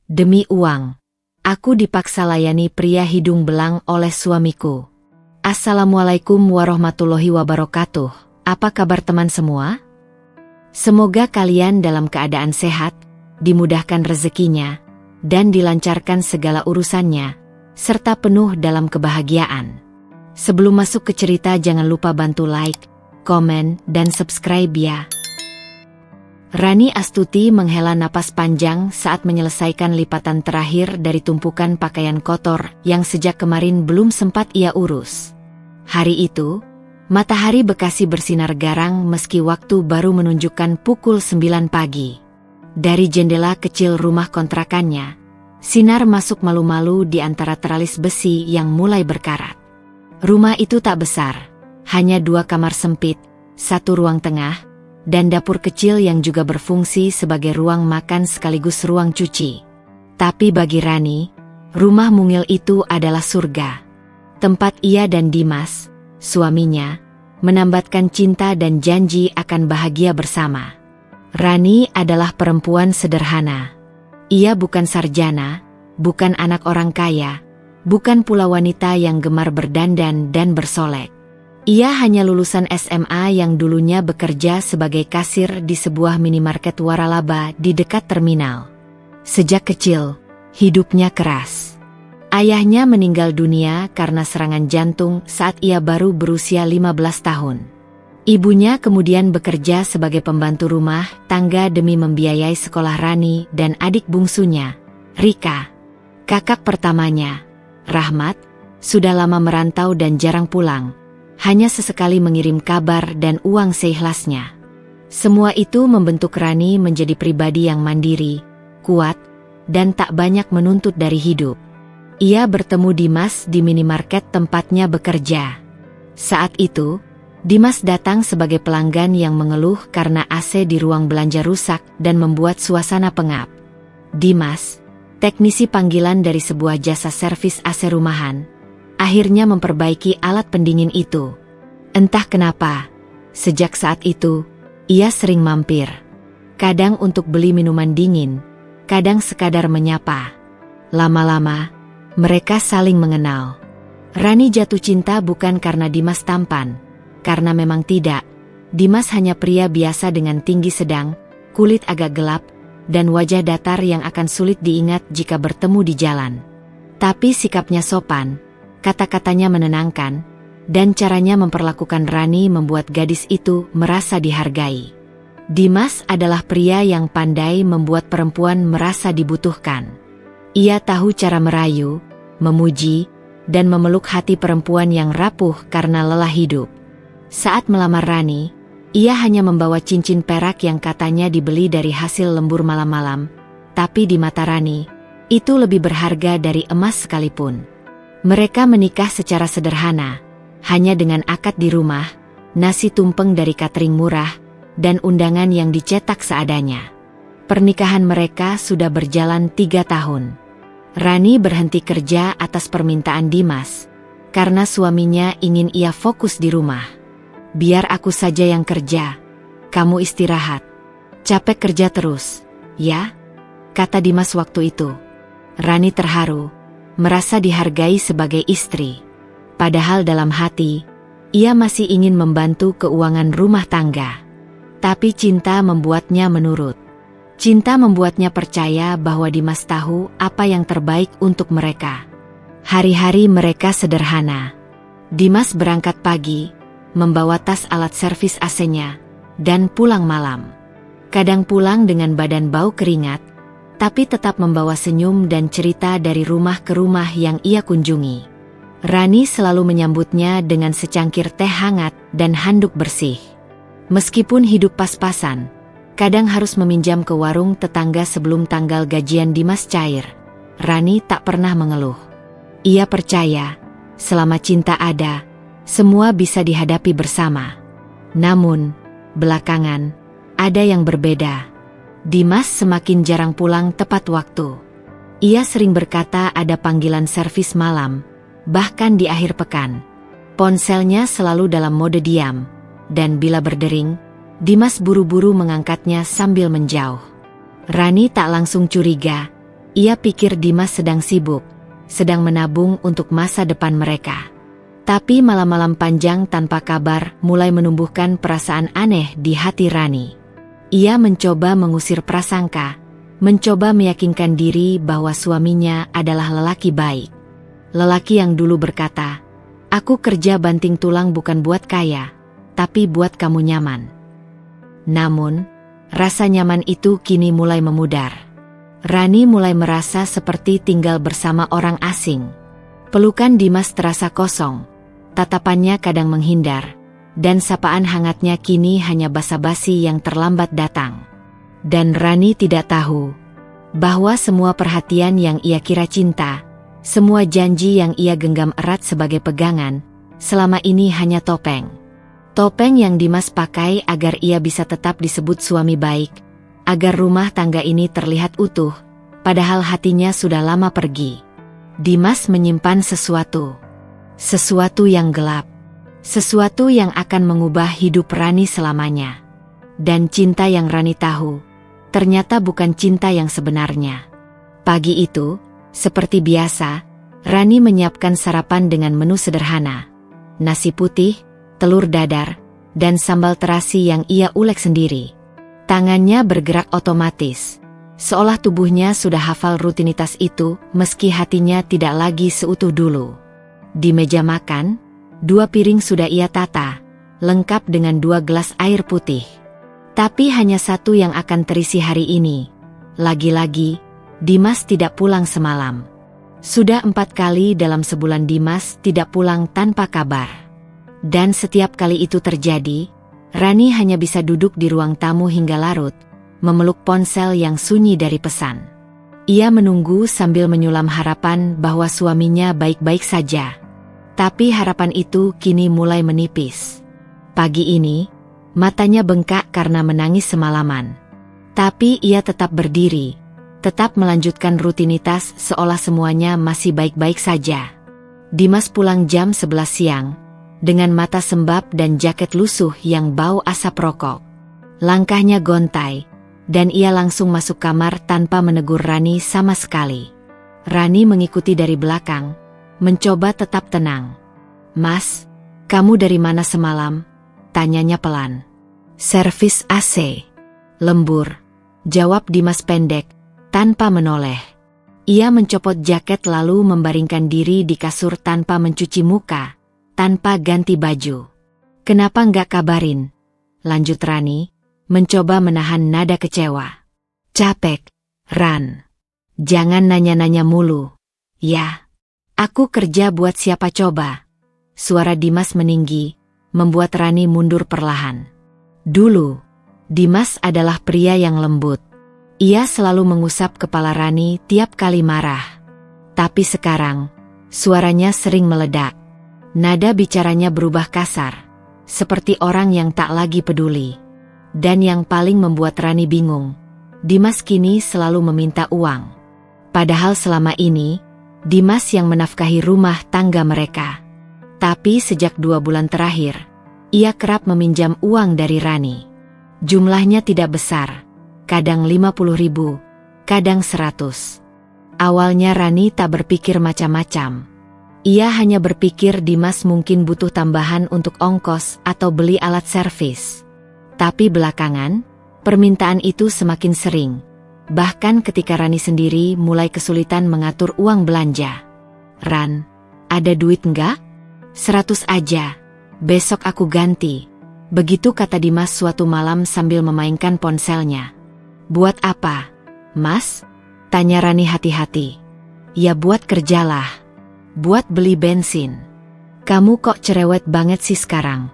Demi uang, aku dipaksa layani pria hidung belang oleh suamiku. Assalamualaikum warahmatullahi wabarakatuh. Apa kabar teman semua? Semoga kalian dalam keadaan sehat, dimudahkan rezekinya, dan dilancarkan segala urusannya, serta penuh dalam kebahagiaan. Sebelum masuk ke cerita jangan lupa bantu like, komen, dan subscribe ya. Rani Astuti menghela napas panjang saat menyelesaikan lipatan terakhir dari tumpukan pakaian kotor yang sejak kemarin belum sempat ia urus. Hari itu, matahari Bekasi bersinar garang meski waktu baru menunjukkan pukul 9 pagi. Dari jendela kecil rumah kontrakannya, sinar masuk malu-malu di antara teralis besi yang mulai berkarat. Rumah itu tak besar, hanya 2 kamar sempit, 1 ruang tengah, dan dapur kecil yang juga berfungsi sebagai ruang makan sekaligus ruang cuci. Tapi bagi Rani, rumah mungil itu adalah surga. Tempat ia dan Dimas, suaminya, menambatkan cinta dan janji akan bahagia bersama. Rani adalah perempuan sederhana. Ia bukan sarjana, bukan anak orang kaya, bukan pula wanita yang gemar berdandan dan bersolek. Ia hanya lulusan SMA yang dulunya bekerja sebagai kasir di sebuah minimarket waralaba di dekat terminal. Sejak kecil, hidupnya keras. Ayahnya meninggal dunia karena serangan jantung saat ia baru berusia 15 tahun. Ibunya kemudian bekerja sebagai pembantu rumah tangga demi membiayai sekolah Rani dan adik bungsunya, Rika. Kakak pertamanya, Rahmat, sudah lama merantau dan jarang pulang. Hanya sesekali mengirim kabar dan uang seikhlasnya. Semua itu membentuk Rani menjadi pribadi yang mandiri, kuat, dan tak banyak menuntut dari hidup. Ia bertemu Dimas di minimarket tempatnya bekerja. Saat itu, Dimas datang sebagai pelanggan yang mengeluh karena AC di ruang belanja rusak dan membuat suasana pengap. Dimas, teknisi panggilan dari sebuah jasa servis AC rumahan, akhirnya memperbaiki alat pendingin itu. Entah kenapa, sejak saat itu, ia sering mampir. Kadang untuk beli minuman dingin, kadang sekadar menyapa. Lama-lama, mereka saling mengenal. Rani jatuh cinta bukan karena Dimas tampan, karena memang tidak. Dimas hanya pria biasa dengan tinggi sedang, kulit agak gelap, dan wajah datar yang akan sulit diingat jika bertemu di jalan. Tapi sikapnya sopan, kata-katanya menenangkan, dan caranya memperlakukan Rani membuat gadis itu merasa dihargai. Dimas adalah pria yang pandai membuat perempuan merasa dibutuhkan. Ia tahu cara merayu, memuji, dan memeluk hati perempuan yang rapuh karena lelah hidup. Saat melamar Rani, ia hanya membawa cincin perak yang katanya dibeli dari hasil lembur malam-malam, tapi di mata Rani, itu lebih berharga dari emas sekalipun. Mereka menikah secara sederhana, hanya dengan akad di rumah, nasi tumpeng dari catering murah, dan undangan yang dicetak seadanya. Pernikahan mereka sudah berjalan 3 tahun. Rani berhenti kerja atas permintaan Dimas, karena suaminya ingin ia fokus di rumah. Biar aku saja yang kerja, kamu istirahat. Capek kerja terus, ya? Kata Dimas waktu itu. Rani terharu, merasa dihargai sebagai istri. Padahal dalam hati, ia masih ingin membantu keuangan rumah tangga. Tapi cinta membuatnya menurut. Cinta membuatnya percaya bahwa Dimas tahu apa yang terbaik untuk mereka. Hari-hari mereka sederhana. Dimas berangkat pagi, membawa tas alat servis AC-nya, dan pulang malam. Kadang pulang dengan badan bau keringat, tapi tetap membawa senyum dan cerita dari rumah ke rumah yang ia kunjungi. Rani selalu menyambutnya dengan secangkir teh hangat dan handuk bersih. Meskipun hidup pas-pasan, kadang harus meminjam ke warung tetangga sebelum tanggal gajian Dimas cair, Rani tak pernah mengeluh. Ia percaya, selama cinta ada, semua bisa dihadapi bersama. Namun, belakangan, ada yang berbeda. Dimas semakin jarang pulang tepat waktu. Ia sering berkata ada panggilan servis malam, bahkan di akhir pekan. Ponselnya selalu dalam mode diam, dan bila berdering, Dimas buru-buru mengangkatnya sambil menjauh. Rani tak langsung curiga, Ia pikir Dimas sedang sibuk, sedang menabung untuk masa depan mereka. Tapi malam-malam panjang tanpa kabar mulai menumbuhkan perasaan aneh di hati Rani. Ia mencoba mengusir prasangka, mencoba meyakinkan diri bahwa suaminya adalah lelaki baik. Lelaki yang dulu berkata, "Aku kerja banting tulang bukan buat kaya, tapi buat kamu nyaman." Namun, rasa nyaman itu kini mulai memudar. Rani mulai merasa seperti tinggal bersama orang asing. Pelukan Dimas terasa kosong, tatapannya kadang menghindar, dan sapaan hangatnya kini hanya basa-basi yang terlambat datang. Dan Rani tidak tahu bahwa semua perhatian yang ia kira cinta, semua janji yang ia genggam erat sebagai pegangan, selama ini hanya topeng. Topeng yang Dimas pakai agar ia bisa tetap disebut suami baik, agar rumah tangga ini terlihat utuh, padahal hatinya sudah lama pergi. Dimas menyimpan sesuatu yang gelap, sesuatu yang akan mengubah hidup Rani selamanya. Dan cinta yang Rani tahu, ternyata bukan cinta yang sebenarnya. Pagi itu, seperti biasa, Rani menyiapkan sarapan dengan menu sederhana. Nasi putih, telur dadar, dan sambal terasi yang ia ulek sendiri. Tangannya bergerak otomatis, seolah tubuhnya sudah hafal rutinitas itu meski hatinya tidak lagi seutuh dulu. Di meja makan, 2 piring sudah ia tata, lengkap dengan 2 gelas air putih. Tapi hanya satu yang akan terisi hari ini. Lagi-lagi, Dimas tidak pulang semalam. Sudah 4 kali dalam sebulan Dimas tidak pulang tanpa kabar. Dan setiap kali itu terjadi, Rani hanya bisa duduk di ruang tamu hingga larut, memeluk ponsel yang sunyi dari pesan. Ia menunggu sambil menyulam harapan bahwa suaminya baik-baik saja. Tapi harapan itu kini mulai menipis. Pagi ini, matanya bengkak karena menangis semalaman. Tapi ia tetap berdiri, tetap melanjutkan rutinitas seolah semuanya masih baik-baik saja. Dimas pulang jam 11 siang, dengan mata sembab dan jaket lusuh yang bau asap rokok. Langkahnya gontai, dan ia langsung masuk kamar tanpa menegur Rani sama sekali. Rani mengikuti dari belakang, mencoba tetap tenang. "Mas, kamu dari mana semalam?" tanyanya pelan. "Servis AC." "Lembur," jawab Dimas pendek, tanpa menoleh. Ia mencopot jaket lalu membaringkan diri di kasur tanpa mencuci muka, tanpa ganti baju. "Kenapa nggak kabarin?" lanjut Rani, mencoba menahan nada kecewa. "Capek, Ran. Jangan nanya-nanya mulu." "Ya, aku kerja buat siapa coba?" Suara Dimas meninggi, membuat Rani mundur perlahan. Dulu, Dimas adalah pria yang lembut. Ia selalu mengusap kepala Rani tiap kali marah. Tapi sekarang, suaranya sering meledak. Nada bicaranya berubah kasar, seperti orang yang tak lagi peduli. Dan yang paling membuat Rani bingung, Dimas kini selalu meminta uang. Padahal selama ini, Dimas yang menafkahi rumah tangga mereka. Tapi sejak 2 bulan terakhir, ia kerap meminjam uang dari Rani. Jumlahnya tidak besar, kadang 50.000, kadang 100. Awalnya Rani tak berpikir macam-macam. Ia hanya berpikir Dimas mungkin butuh tambahan untuk ongkos atau beli alat servis. Tapi belakangan, permintaan itu semakin sering. Bahkan ketika Rani sendiri mulai kesulitan mengatur uang belanja. "Ran, ada duit nggak? 100 aja. Besok aku ganti." Begitu kata Dimas suatu malam sambil memainkan ponselnya. "Buat apa, Mas?" tanya Rani hati-hati. "Ya buat kerjalah. Buat beli bensin. Kamu kok cerewet banget sih sekarang?"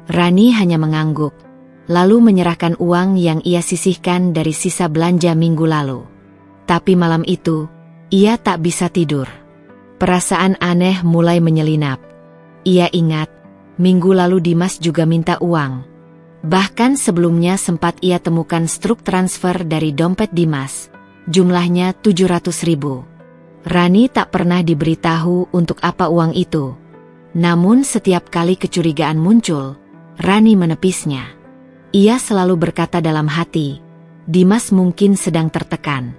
Rani hanya mengangguk, lalu menyerahkan uang yang ia sisihkan dari sisa belanja minggu lalu. Tapi malam itu, ia tak bisa tidur. Perasaan aneh mulai menyelinap. Ia ingat, minggu lalu Dimas juga minta uang. Bahkan sebelumnya sempat ia temukan struk transfer dari dompet Dimas, jumlahnya 700.000. Rani tak pernah diberitahu untuk apa uang itu. Namun setiap kali kecurigaan muncul, Rani menepisnya. Ia selalu berkata dalam hati, Dimas mungkin sedang tertekan.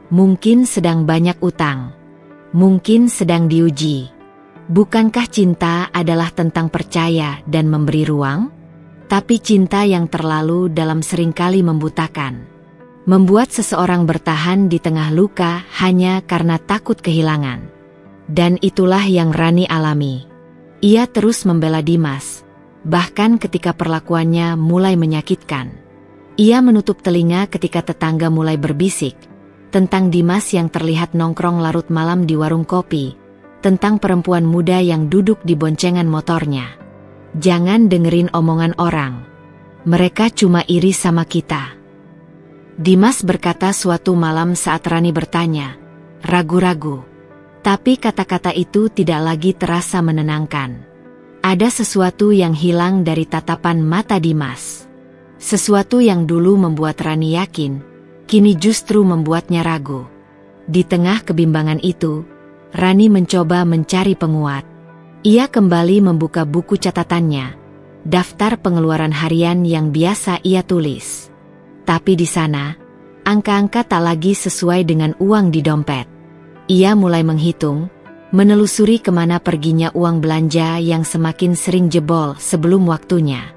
Mungkin sedang banyak utang. Mungkin sedang diuji. Bukankah cinta adalah tentang percaya dan memberi ruang? Tapi cinta yang terlalu dalam seringkali membutakan. Membuat seseorang bertahan di tengah luka hanya karena takut kehilangan. Dan itulah yang Rani alami. Ia terus membela Dimas. Bahkan ketika perlakuannya mulai menyakitkan. Ia menutup telinga ketika tetangga mulai berbisik tentang Dimas yang terlihat nongkrong larut malam di warung kopi, tentang perempuan muda yang duduk di boncengan motornya. Jangan dengerin omongan orang. Mereka cuma iri sama kita. Dimas berkata suatu malam saat Rani bertanya, ragu-ragu. Tapi kata-kata itu tidak lagi terasa menenangkan. Ada sesuatu yang hilang dari tatapan mata Dimas. Sesuatu yang dulu membuat Rani yakin, kini justru membuatnya ragu. Di tengah kebimbangan itu, Rani mencoba mencari penguat. Ia kembali membuka buku catatannya, daftar pengeluaran harian yang biasa ia tulis. Tapi di sana, angka-angka tak lagi sesuai dengan uang di dompet. Ia mulai menghitung, menelusuri kemana perginya uang belanja yang semakin sering jebol sebelum waktunya.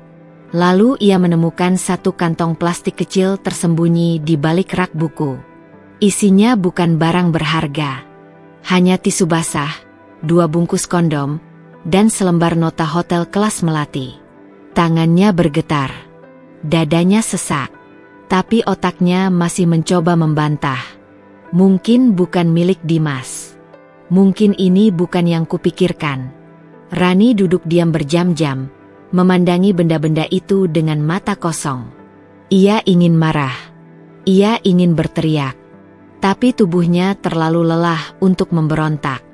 Lalu ia menemukan satu kantong plastik kecil tersembunyi di balik rak buku. Isinya bukan barang berharga. Hanya tisu basah, 2 bungkus kondom, dan selembar nota hotel kelas melati. Tangannya bergetar. Dadanya sesak. Tapi otaknya masih mencoba membantah. Mungkin bukan milik Dimas. Mungkin ini bukan yang kupikirkan. Rani duduk diam berjam-jam, memandangi benda-benda itu dengan mata kosong. Ia ingin marah. Ia ingin berteriak. Tapi tubuhnya terlalu lelah untuk memberontak.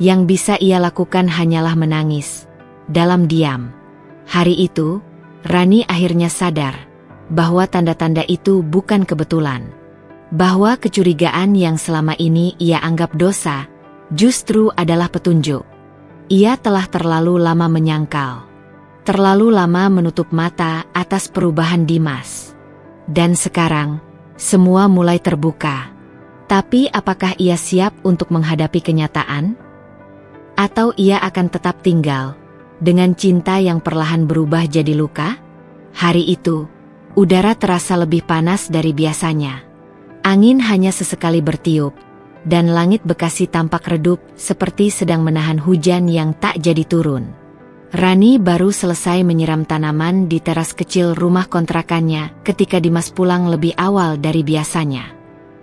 Yang bisa ia lakukan hanyalah menangis. Dalam diam. Hari itu, Rani akhirnya sadar bahwa tanda-tanda itu bukan kebetulan. Bahwa kecurigaan yang selama ini ia anggap dosa, justru adalah petunjuk. Ia telah terlalu lama menyangkal. Terlalu lama menutup mata atas perubahan Dimas. Dan sekarang, semua mulai terbuka. Tapi apakah ia siap untuk menghadapi kenyataan? Atau ia akan tetap tinggal dengan cinta yang perlahan berubah jadi luka? Hari itu, udara terasa lebih panas dari biasanya. Angin hanya sesekali bertiup, dan langit Bekasi tampak redup seperti sedang menahan hujan yang tak jadi turun. Rani baru selesai menyiram tanaman di teras kecil rumah kontrakannya ketika Dimas pulang lebih awal dari biasanya.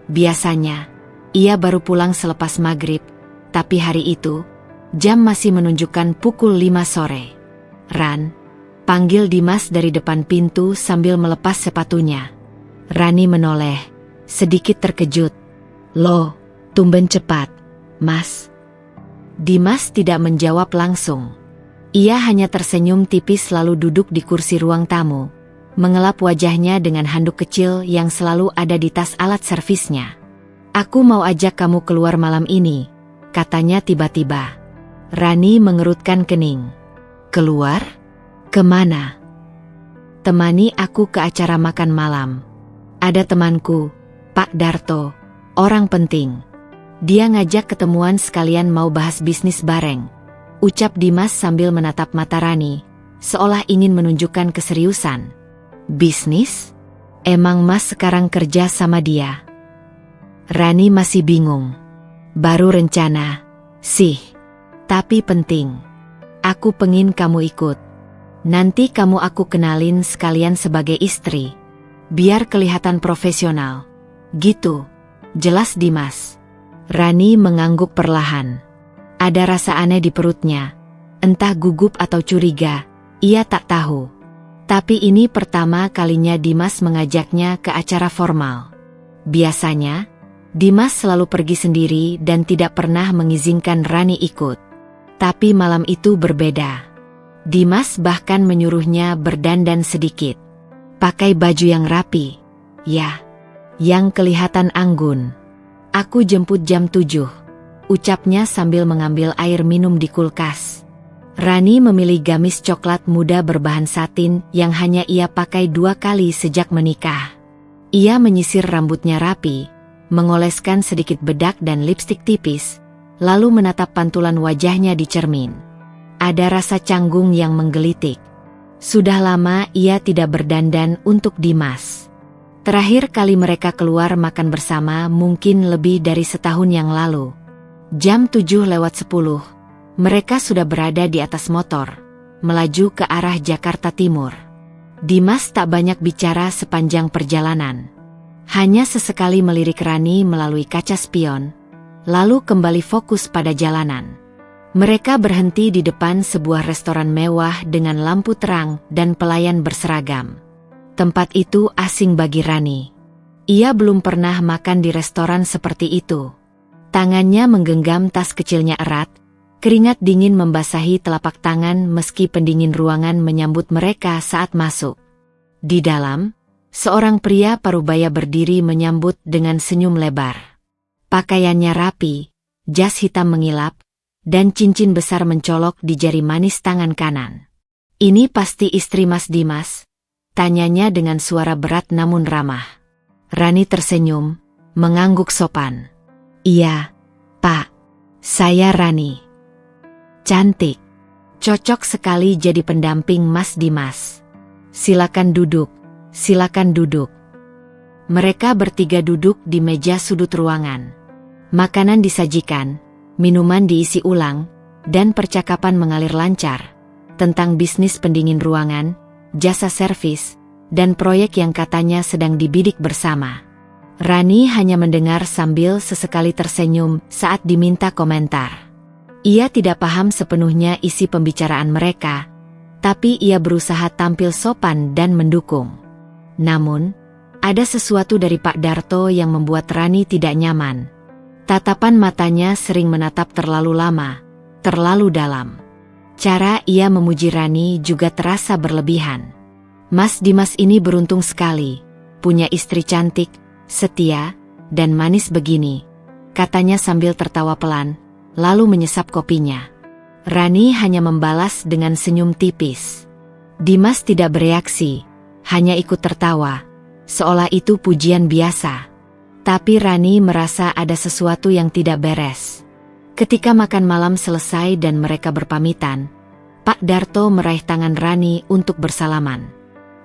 Biasanya, ia baru pulang selepas maghrib, tapi hari itu, jam masih menunjukkan pukul 5 sore. Ran, panggil Dimas dari depan pintu sambil melepas sepatunya. Rani menoleh, sedikit terkejut. Loh, tumben cepat, Mas. Dimas tidak menjawab langsung. Ia hanya tersenyum tipis lalu duduk di kursi ruang tamu, mengelap wajahnya dengan handuk kecil yang selalu ada di tas alat servisnya. Aku mau ajak kamu keluar malam ini, katanya tiba-tiba. Rani mengerutkan kening. Keluar? Kemana? Temani aku ke acara makan malam. Ada temanku, Pak Darto, orang penting. Dia ngajak ketemuan sekalian mau bahas bisnis bareng. Ucap Dimas sambil menatap mata Rani, seolah ingin menunjukkan keseriusan. Bisnis? Emang Mas sekarang kerja sama dia? Rani masih bingung. Baru rencana, sih. Tapi penting. Aku pengin kamu ikut. Nanti kamu aku kenalin sekalian sebagai istri. Biar kelihatan profesional. Gitu. Jelas Dimas. Rani mengangguk perlahan. Ada rasa aneh di perutnya. Entah gugup atau curiga, ia tak tahu. Tapi ini pertama kalinya Dimas mengajaknya ke acara formal. Biasanya, Dimas selalu pergi sendiri dan tidak pernah mengizinkan Rani ikut. Tapi malam itu berbeda. Dimas bahkan menyuruhnya berdandan sedikit. Pakai baju yang rapi. Ya, yang kelihatan anggun. Aku jemput jam 7. Ucapnya sambil mengambil air minum di kulkas. Rani memilih gamis coklat muda berbahan satin yang hanya ia pakai 2 kali sejak menikah. Ia menyisir rambutnya rapi, mengoleskan sedikit bedak dan lipstik tipis, lalu menatap pantulan wajahnya di cermin. Ada rasa canggung yang menggelitik. Sudah lama ia tidak berdandan untuk Dimas. Terakhir kali mereka keluar makan bersama mungkin lebih dari setahun yang lalu. Jam 7:10, mereka sudah berada di atas motor, melaju ke arah Jakarta Timur. Dimas tak banyak bicara sepanjang perjalanan. Hanya sesekali melirik Rani melalui kaca spion, lalu kembali fokus pada jalanan. Mereka berhenti di depan sebuah restoran mewah dengan lampu terang dan pelayan berseragam. Tempat itu asing bagi Rani. Ia belum pernah makan di restoran seperti itu. Tangannya menggenggam tas kecilnya erat, keringat dingin membasahi telapak tangan meski pendingin ruangan menyambut mereka saat masuk. Di dalam, seorang pria parubaya berdiri menyambut dengan senyum lebar. Pakaiannya rapi, jas hitam mengilap, dan cincin besar mencolok di jari manis tangan kanan. "Ini pasti istri Mas Dimas?" tanyanya dengan suara berat namun ramah. Rani tersenyum, mengangguk sopan. "Iya, Pak. Saya Rani." "Cantik. Cocok sekali jadi pendamping Mas Dimas. Silakan duduk, silakan duduk." Mereka bertiga duduk di meja sudut ruangan. Makanan disajikan, minuman diisi ulang, dan percakapan mengalir lancar tentang bisnis pendingin ruangan, jasa servis, dan proyek yang katanya sedang dibidik bersama. Rani hanya mendengar sambil sesekali tersenyum saat diminta komentar. Ia tidak paham sepenuhnya isi pembicaraan mereka, tapi ia berusaha tampil sopan dan mendukung. Namun, ada sesuatu dari Pak Darto yang membuat Rani tidak nyaman. Tatapan matanya sering menatap terlalu lama, terlalu dalam. Cara ia memuji Rani juga terasa berlebihan. "Mas Dimas ini beruntung sekali, punya istri cantik, setia, dan manis begini," katanya sambil tertawa pelan, lalu menyesap kopinya. Rani hanya membalas dengan senyum tipis. Dimas tidak bereaksi, hanya ikut tertawa, seolah itu pujian biasa. Tapi Rani merasa ada sesuatu yang tidak beres. Ketika makan malam selesai dan mereka berpamitan, Pak Darto meraih tangan Rani untuk bersalaman.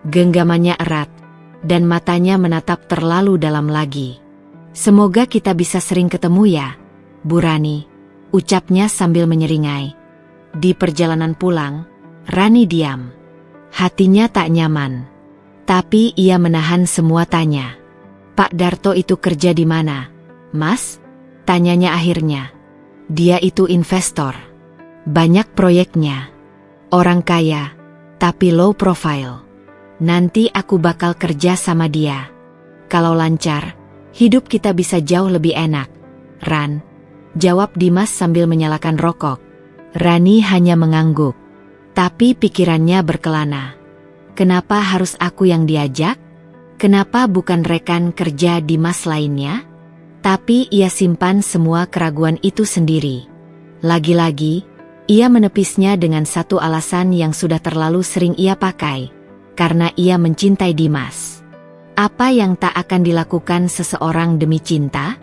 Genggamannya erat, dan matanya menatap terlalu dalam lagi. "Semoga kita bisa sering ketemu ya, Bu Rani," ucapnya sambil menyeringai. Di perjalanan pulang, Rani diam. Hatinya tak nyaman. Tapi ia menahan semua tanya. "Pak Darto itu kerja di mana, Mas?" tanyanya akhirnya. "Dia itu investor. Banyak proyeknya. Orang kaya, tapi low profile. Nanti aku bakal kerja sama dia. Kalau lancar, hidup kita bisa jauh lebih enak, Ran," jawab Dimas sambil menyalakan rokok. Rani hanya mengangguk. Tapi pikirannya berkelana. Kenapa harus aku yang diajak? Kenapa bukan rekan kerja Dimas lainnya? Tapi ia simpan semua keraguan itu sendiri. Lagi-lagi, ia menepisnya dengan satu alasan yang sudah terlalu sering ia pakai. Karena ia mencintai Dimas. Apa yang tak akan dilakukan seseorang demi cinta?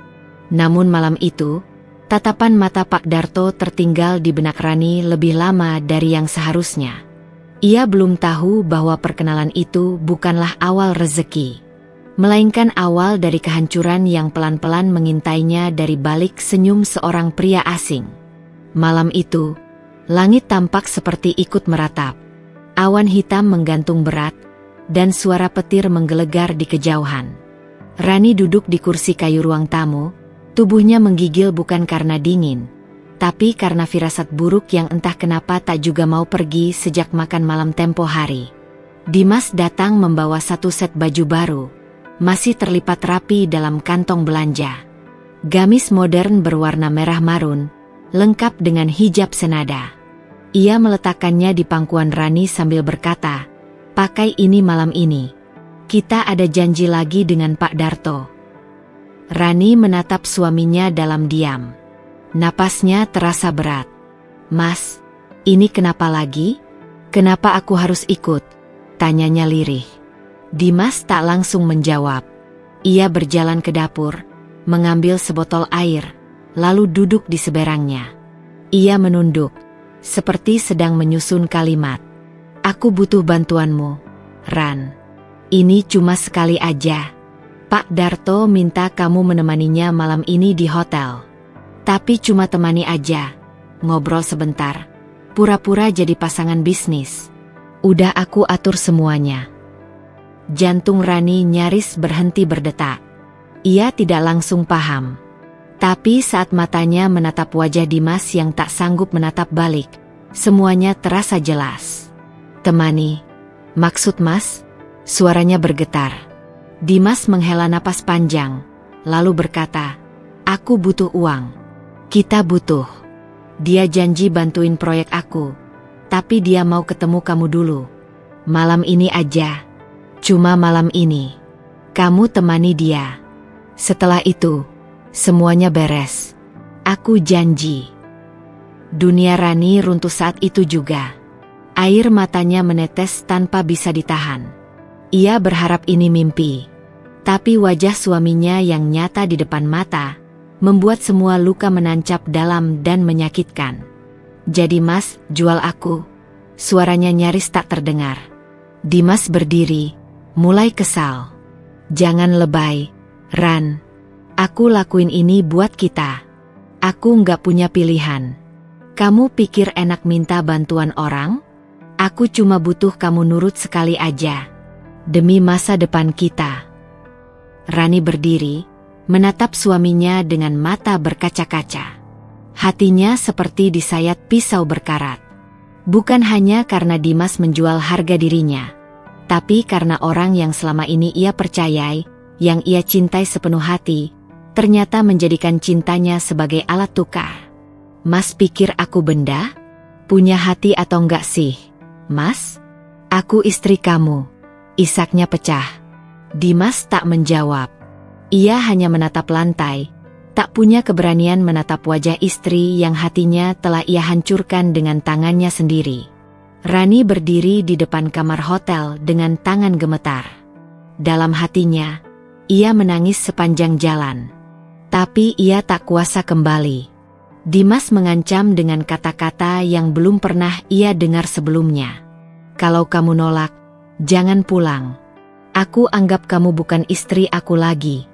Namun malam itu, tatapan mata Pak Darto tertinggal di benak Rani lebih lama dari yang seharusnya. Ia belum tahu bahwa perkenalan itu bukanlah awal rezeki, melainkan awal dari kehancuran yang pelan-pelan mengintainya dari balik senyum seorang pria asing. Malam itu, langit tampak seperti ikut meratap. Awan hitam menggantung berat, dan suara petir menggelegar di kejauhan. Rani duduk di kursi kayu ruang tamu, tubuhnya menggigil bukan karena dingin, tapi karena firasat buruk yang entah kenapa tak juga mau pergi sejak makan malam tempo hari. Dimas datang membawa satu set baju baru, masih terlipat rapi dalam kantong belanja. Gamis modern berwarna merah marun, lengkap dengan hijab senada. Ia meletakkannya di pangkuan Rani sambil berkata, "Pakai ini malam ini. Kita ada janji lagi dengan Pak Darto." Rani menatap suaminya dalam diam. Napasnya terasa berat. "Mas, ini kenapa lagi? Kenapa aku harus ikut?" tanyanya lirih. Dimas tak langsung menjawab. Ia berjalan ke dapur, mengambil sebotol air, lalu duduk di seberangnya. Ia menunduk, seperti sedang menyusun kalimat. Aku butuh bantuanmu, Ran. Ini cuma sekali aja. Pak Darto minta kamu menemaninya malam ini di hotel. Tapi cuma temani aja, ngobrol sebentar. Pura-pura jadi pasangan bisnis. Udah aku atur semuanya. Jantung Rani nyaris berhenti berdetak. Ia tidak langsung paham. Tapi saat matanya menatap wajah Dimas yang tak sanggup menatap balik, semuanya terasa jelas. Temani? Maksud Mas? Suaranya bergetar. Dimas menghela napas panjang, lalu berkata, aku butuh uang. Kita butuh. Dia janji bantuin proyek aku, tapi dia mau ketemu kamu dulu. Malam ini aja. Cuma malam ini. Kamu temani dia. Setelah itu, semuanya beres. Aku janji. Dunia Rani runtuh saat itu juga. Air matanya menetes tanpa bisa ditahan. Ia berharap ini mimpi. Tapi wajah suaminya yang nyata di depan mata, membuat semua luka menancap dalam dan menyakitkan. Jadi Mas, jual aku. Suaranya nyaris tak terdengar. Dimas berdiri, mulai kesal. Jangan lebay, Ran. Aku lakuin ini buat kita. Aku nggak punya pilihan. Kamu pikir enak minta bantuan orang? Aku cuma butuh kamu nurut sekali aja. Demi masa depan kita. Rani berdiri, menatap suaminya dengan mata berkaca-kaca. Hatinya seperti disayat pisau berkarat. Bukan hanya karena Dimas menjual harga dirinya, tapi karena orang yang selama ini ia percayai, yang ia cintai sepenuh hati, ternyata menjadikan cintanya sebagai alat tukar. Mas pikir aku benda? Punya hati atau enggak sih, Mas? Aku istri kamu. Isaknya pecah. Dimas tak menjawab. Ia hanya menatap lantai, tak punya keberanian menatap wajah istri yang hatinya telah ia hancurkan dengan tangannya sendiri. Rani berdiri di depan kamar hotel dengan tangan gemetar. Dalam hatinya, ia menangis sepanjang jalan. Tapi ia tak kuasa kembali. Dimas mengancam dengan kata-kata yang belum pernah ia dengar sebelumnya. Kalau kamu nolak, jangan pulang. Aku anggap kamu bukan istri aku lagi.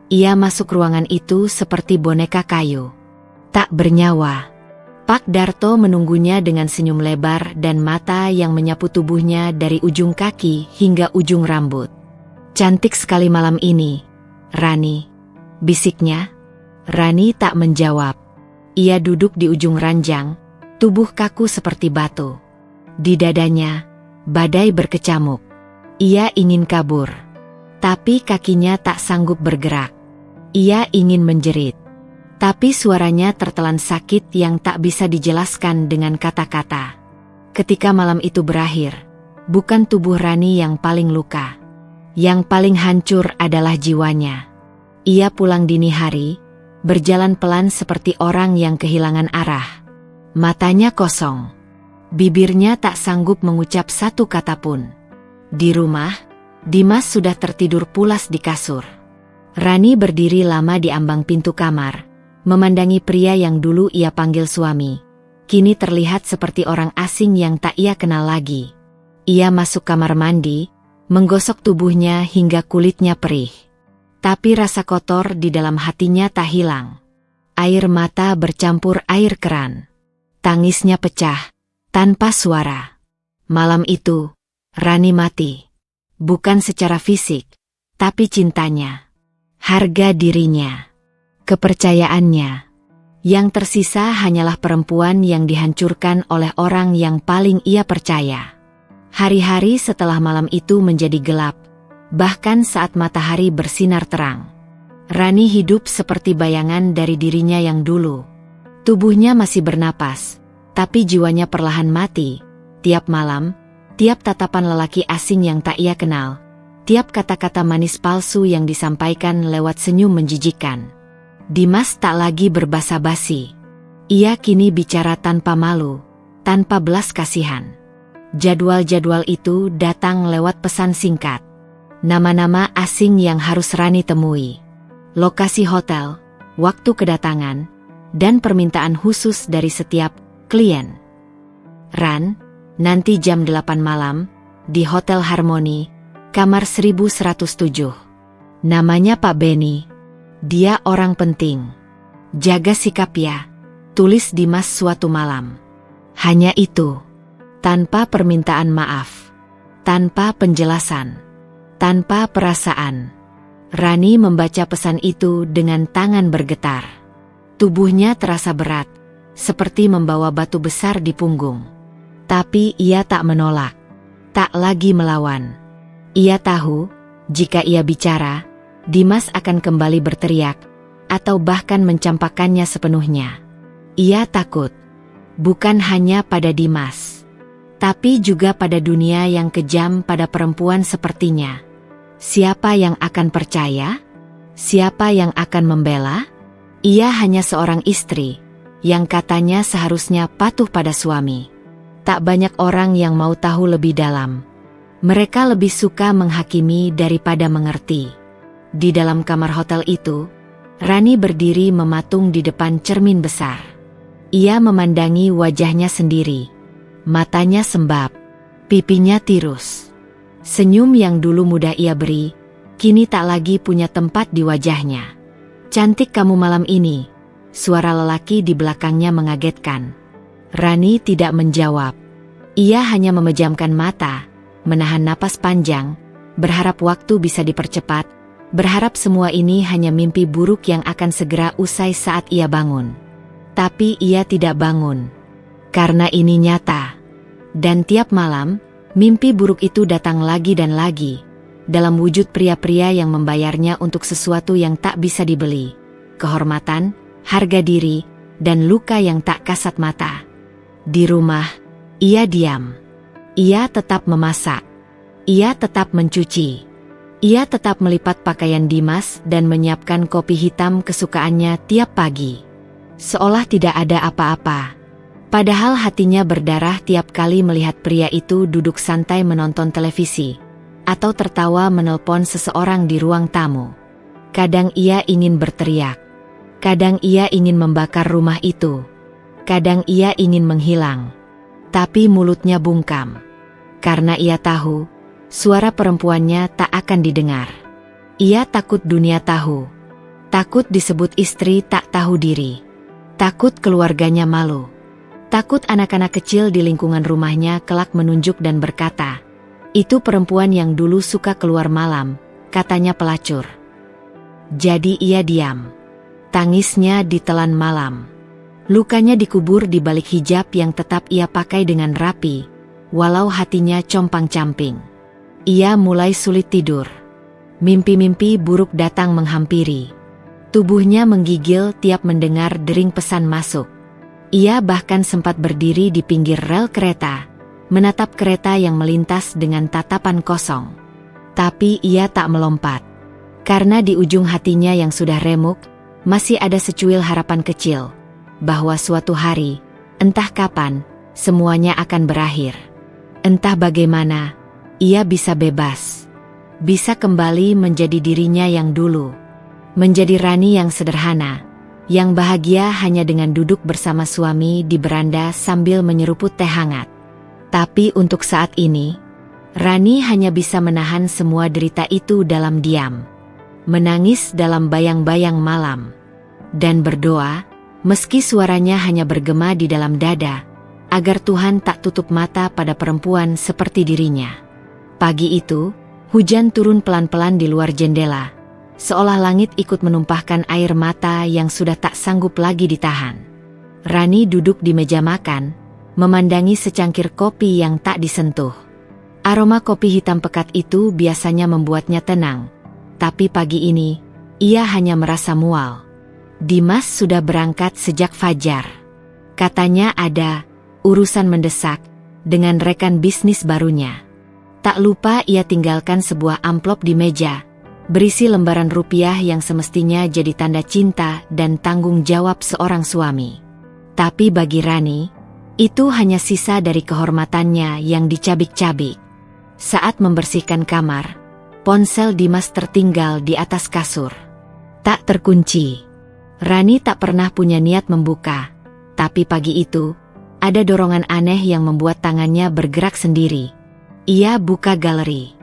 Ia masuk ruangan itu seperti boneka kayu. Tak bernyawa. Pak Darto menunggunya dengan senyum lebar dan mata yang menyapu tubuhnya dari ujung kaki hingga ujung rambut. Cantik sekali malam ini, Rani. Bisiknya. Rani tak menjawab. Ia duduk di ujung ranjang, tubuh kaku seperti batu. Di dadanya, badai berkecamuk. Ia ingin kabur. Tapi kakinya tak sanggup bergerak. Ia ingin menjerit. Tapi suaranya tertelan sakit yang tak bisa dijelaskan dengan kata-kata. Ketika malam itu berakhir, bukan tubuh Rani yang paling luka. Yang paling hancur adalah jiwanya. Ia pulang dini hari, berjalan pelan seperti orang yang kehilangan arah. Matanya kosong. Bibirnya tak sanggup mengucap satu kata pun. Di rumah, Dimas sudah tertidur pulas di kasur. Rani berdiri lama di ambang pintu kamar, memandangi pria yang dulu ia panggil suami. Kini terlihat seperti orang asing yang tak ia kenal lagi. Ia masuk kamar mandi, menggosok tubuhnya hingga kulitnya perih. Tapi rasa kotor di dalam hatinya tak hilang. Air mata bercampur air keran. Tangisnya pecah, tanpa suara. Malam itu, Rani mati. Bukan secara fisik, tapi cintanya. Harga dirinya. Kepercayaannya. Yang tersisa hanyalah perempuan yang dihancurkan oleh orang yang paling ia percaya. Hari-hari setelah malam itu menjadi gelap, bahkan saat matahari bersinar terang. Rani hidup seperti bayangan dari dirinya yang dulu. Tubuhnya masih bernapas, tapi jiwanya perlahan mati. Tiap malam, tiap tatapan lelaki asing yang tak ia kenal, tiap kata-kata manis palsu yang disampaikan lewat senyum menjijikkan. Dimas tak lagi berbasa-basi. Ia kini bicara tanpa malu, tanpa belas kasihan. Jadwal-jadwal itu datang lewat pesan singkat. Nama-nama asing yang harus Rani temui. lokasi hotel, waktu kedatangan, dan permintaan khusus dari setiap klien. Ran, nanti jam 8 malam, di Hotel Harmony, kamar 1107. Namanya Pak Benny. Dia orang penting. Jaga sikap ya, tulis Dimas suatu malam. Hanya itu. Tanpa permintaan maaf. Tanpa penjelasan. Tanpa perasaan. Rani membaca pesan itu dengan tangan bergetar. Tubuhnya terasa berat, seperti membawa batu besar di punggung. Tapi ia tak menolak, tak lagi melawan. Ia tahu, jika ia bicara, Dimas akan kembali berteriak, atau bahkan mencampakkannya sepenuhnya. Ia takut, bukan hanya pada Dimas, tapi juga pada dunia yang kejam pada perempuan sepertinya. Siapa yang akan percaya? Siapa yang akan membela? Ia hanya seorang istri, yang katanya seharusnya patuh pada suami. Tak banyak orang yang mau tahu lebih dalam. Mereka lebih suka menghakimi daripada mengerti. Di dalam kamar hotel itu, Rani berdiri mematung di depan cermin besar. Ia memandangi wajahnya sendiri. Matanya sembab, pipinya tirus. Senyum yang dulu mudah ia beri, kini tak lagi punya tempat di wajahnya. "Cantik kamu malam ini," suara lelaki di belakangnya mengagetkan. Rani tidak menjawab. Ia hanya memejamkan mata, menahan napas panjang, berharap waktu bisa dipercepat, berharap semua ini hanya mimpi buruk yang akan segera usai saat ia bangun. Tapi ia tidak bangun. Karena ini nyata. Dan tiap malam, mimpi buruk itu datang lagi dan lagi, dalam wujud pria-pria yang membayarnya untuk sesuatu yang tak bisa dibeli. Kehormatan, harga diri, dan luka yang tak kasat mata. Di rumah, ia diam. Ia tetap memasak. Ia tetap mencuci. Ia tetap melipat pakaian Dimas dan menyiapkan kopi hitam kesukaannya tiap pagi. Seolah tidak ada apa-apa. Padahal hatinya berdarah tiap kali melihat pria itu duduk santai menonton televisi, atau tertawa menelpon seseorang di ruang tamu. Kadang ia ingin berteriak. Kadang ia ingin membakar rumah itu. Kadang ia ingin menghilang. Tapi mulutnya bungkam. Karena ia tahu, suara perempuannya tak akan didengar. Ia takut dunia tahu. Takut disebut istri tak tahu diri. Takut keluarganya malu. Takut anak-anak kecil di lingkungan rumahnya kelak menunjuk dan berkata, "Itu perempuan yang dulu suka keluar malam," katanya pelacur. Jadi ia diam. Tangisnya ditelan malam. Lukanya dikubur di balik hijab yang tetap ia pakai dengan rapi, walau hatinya compang-camping. Ia mulai sulit tidur. Mimpi-mimpi buruk datang menghampiri. Tubuhnya menggigil tiap mendengar dering pesan masuk. Ia bahkan sempat berdiri di pinggir rel kereta, menatap kereta yang melintas dengan tatapan kosong. Tapi ia tak melompat. Karena di ujung hatinya yang sudah remuk, masih ada secuil harapan kecil, bahwa suatu hari, entah kapan, semuanya akan berakhir. Entah bagaimana, ia bisa bebas. Bisa kembali menjadi dirinya yang dulu. Menjadi Rani yang sederhana, yang bahagia hanya dengan duduk bersama suami di beranda sambil menyeruput teh hangat. Tapi untuk saat ini, Rani hanya bisa menahan semua derita itu dalam diam. Menangis dalam bayang-bayang malam. Dan berdoa, meski suaranya hanya bergema di dalam dada, agar Tuhan tak tutup mata pada perempuan seperti dirinya. Pagi itu, hujan turun pelan-pelan di luar jendela. Seolah langit ikut menumpahkan air mata yang sudah tak sanggup lagi ditahan. Rani duduk di meja makan, memandangi secangkir kopi yang tak disentuh. Aroma kopi hitam pekat itu biasanya membuatnya tenang, tapi pagi ini, ia hanya merasa mual. Dimas sudah berangkat sejak fajar. Katanya ada urusan mendesak dengan rekan bisnis barunya. Tak lupa ia tinggalkan sebuah amplop di meja, berisi lembaran rupiah yang semestinya jadi tanda cinta dan tanggung jawab seorang suami. Tapi bagi Rani, itu hanya sisa dari kehormatannya yang dicabik-cabik. Saat membersihkan kamar, ponsel Dimas tertinggal di atas kasur. Tak terkunci. Rani tak pernah punya niat membuka. Tapi pagi itu, ada dorongan aneh yang membuat tangannya bergerak sendiri. Ia buka galeri.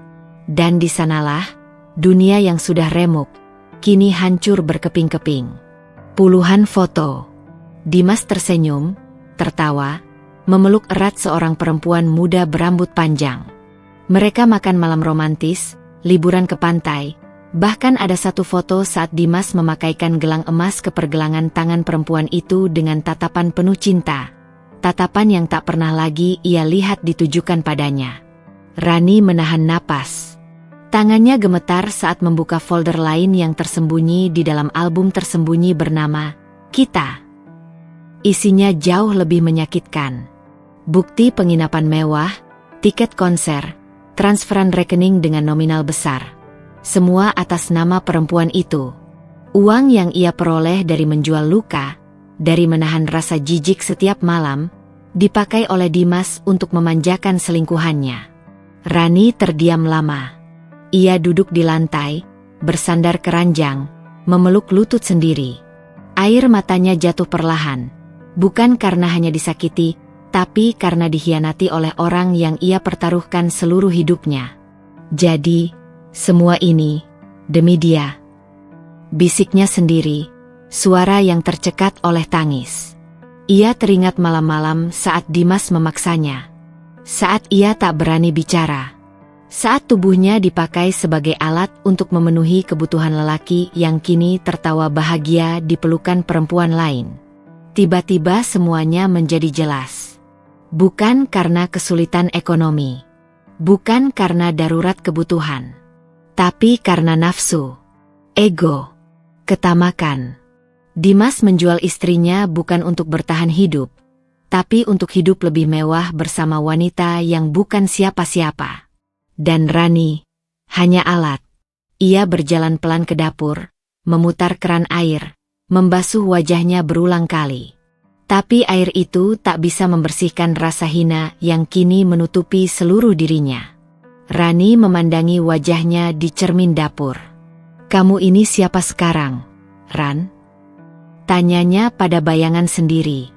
Dan di sanalah, dunia yang sudah remuk, kini hancur berkeping-keping. Puluhan foto. Dimas tersenyum, tertawa, memeluk erat seorang perempuan muda berambut panjang. Mereka makan malam romantis, liburan ke pantai. Bahkan ada satu foto saat Dimas memakaikan gelang emas ke pergelangan tangan perempuan itu dengan tatapan penuh cinta. Tatapan yang tak pernah lagi ia lihat ditujukan padanya. Rani menahan napas. Tangannya gemetar saat membuka folder lain yang tersembunyi di dalam album tersembunyi bernama Kita. Isinya jauh lebih menyakitkan. Bukti penginapan mewah, tiket konser, transferan rekening dengan nominal besar. Semua atas nama perempuan itu. Uang yang ia peroleh dari menjual luka, dari menahan rasa jijik setiap malam, dipakai oleh Dimas untuk memanjakan selingkuhannya. Rani terdiam lama. Ia duduk di lantai, bersandar keranjang, memeluk lutut sendiri. Air matanya jatuh perlahan, bukan karena hanya disakiti, tapi karena dikhianati oleh orang yang ia pertaruhkan seluruh hidupnya. Jadi, semua ini, demi dia. Bisiknya sendiri, suara yang tercekat oleh tangis. Ia teringat malam-malam saat Dimas memaksanya. Saat ia tak berani bicara. Saat tubuhnya dipakai sebagai alat untuk memenuhi kebutuhan lelaki yang kini tertawa bahagia di pelukan perempuan lain. Tiba-tiba semuanya menjadi jelas. Bukan karena kesulitan ekonomi. Bukan karena darurat kebutuhan. Tapi karena nafsu, ego, ketamakan. Dimas menjual istrinya bukan untuk bertahan hidup, tapi untuk hidup lebih mewah bersama wanita yang bukan siapa-siapa. Dan Rani, hanya alat. Ia berjalan pelan ke dapur, memutar keran air, membasuh wajahnya berulang kali. Tapi air itu tak bisa membersihkan rasa hina yang kini menutupi seluruh dirinya. Rani memandangi wajahnya di cermin dapur. "Kamu ini siapa sekarang, Ran?" Tanyanya pada bayangan sendiri.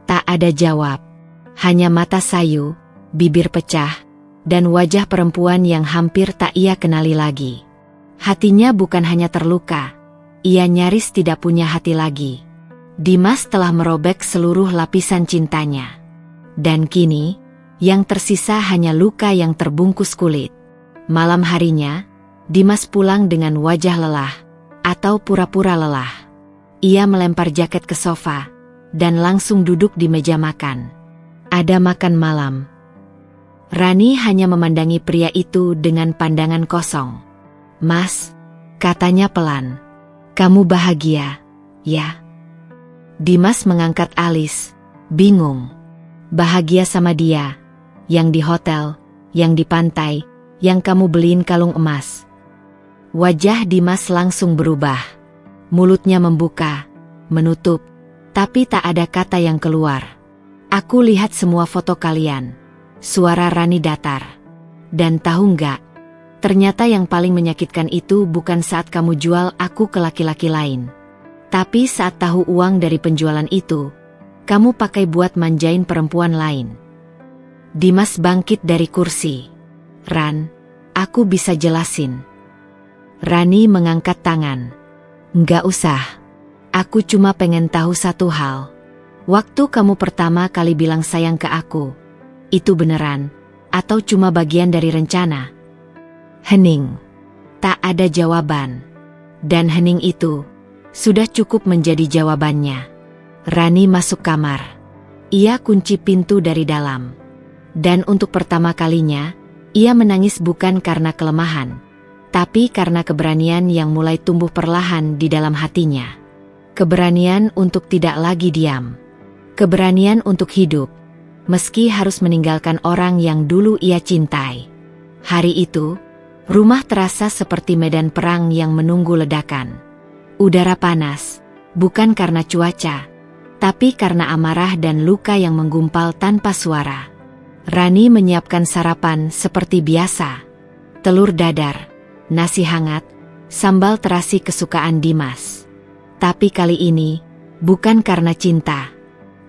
Tak ada jawab. Hanya mata sayu, bibir pecah, dan wajah perempuan yang hampir tak ia kenali lagi. Hatinya bukan hanya terluka, ia nyaris tidak punya hati lagi. Dimas telah merobek seluruh lapisan cintanya. Dan kini, yang tersisa hanya luka yang terbungkus kulit. Malam harinya, Dimas pulang dengan wajah lelah, atau pura-pura lelah. Ia melempar jaket ke sofa, dan langsung duduk di meja makan. Ada makan malam. Rani hanya memandangi pria itu dengan pandangan kosong. "Mas," katanya pelan, "kamu bahagia, ya?" Dimas mengangkat alis, bingung. Bahagia sama dia. Yang di hotel, yang di pantai, yang kamu beliin kalung emas. Wajah Dimas langsung berubah. Mulutnya membuka, menutup, tapi tak ada kata yang keluar. "Aku lihat semua foto kalian." Suara Rani datar. "Dan tahu nggak? Ternyata yang paling menyakitkan itu bukan saat kamu jual aku ke laki-laki lain. Tapi saat tahu uang dari penjualan itu, kamu pakai buat manjain perempuan lain." Dimas bangkit dari kursi. "Ran, aku bisa jelasin." Rani mengangkat tangan. "Nggak usah. Aku cuma pengen tahu satu hal. Waktu kamu pertama kali bilang sayang ke aku, itu beneran, atau cuma bagian dari rencana?" Hening. Tak ada jawaban. Dan hening itu, sudah cukup menjadi jawabannya. Rani masuk kamar. Ia kunci pintu dari dalam. Dan untuk pertama kalinya, ia menangis bukan karena kelemahan, tapi karena keberanian yang mulai tumbuh perlahan di dalam hatinya. Keberanian untuk tidak lagi diam. Keberanian untuk hidup, meski harus meninggalkan orang yang dulu ia cintai. Hari itu, rumah terasa seperti medan perang yang menunggu ledakan. Udara panas, bukan karena cuaca, tapi karena amarah dan luka yang menggumpal tanpa suara. Rani menyiapkan sarapan seperti biasa. Telur dadar, nasi hangat, sambal terasi kesukaan Dimas. Tapi kali ini, bukan karena cinta.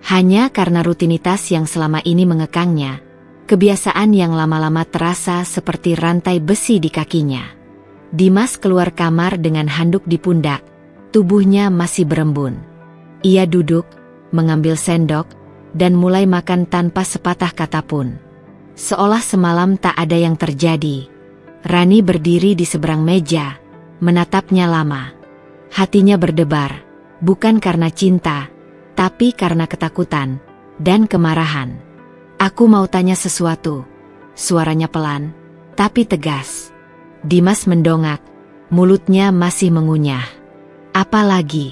Hanya karena rutinitas yang selama ini mengekangnya, kebiasaan yang lama-lama terasa seperti rantai besi di kakinya. Dimas keluar kamar dengan handuk di pundak, tubuhnya masih berembun. Ia duduk, mengambil sendok, dan mulai makan tanpa sepatah kata pun. Seolah semalam tak ada yang terjadi. Rani berdiri di seberang meja, menatapnya lama. Hatinya berdebar, bukan karena cinta, tapi karena ketakutan dan kemarahan. Aku mau tanya sesuatu. Suaranya pelan, tapi tegas. Dimas mendongak, mulutnya masih mengunyah. Apa lagi?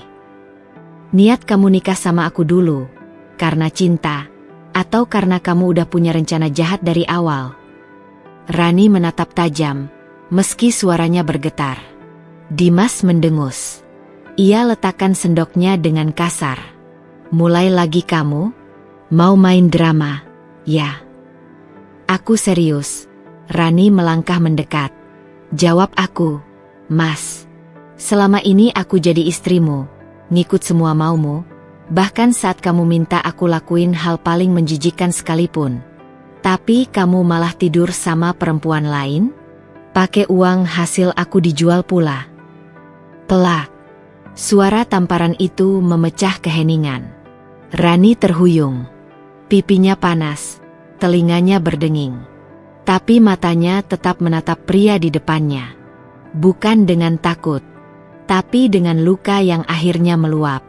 Niat kamu nikah sama aku dulu, karena cinta, atau karena kamu udah punya rencana jahat dari awal? Rani menatap tajam, meski suaranya bergetar. Dimas mendengus. Ia letakkan sendoknya dengan kasar. Mulai lagi kamu? Mau main drama? Ya. Aku serius. Rani melangkah mendekat. Jawab aku, Mas. Selama ini aku jadi istrimu, ngikut semua maumu, bahkan saat kamu minta aku lakuin hal paling menjijikkan sekalipun. Tapi kamu malah tidur sama perempuan lain? Pakai uang hasil aku dijual pula. Pelak. Suara tamparan itu memecah keheningan. Rani terhuyung. Pipinya panas, telinganya berdenging. Tapi matanya tetap menatap pria di depannya. Bukan dengan takut, tapi dengan luka yang akhirnya meluap.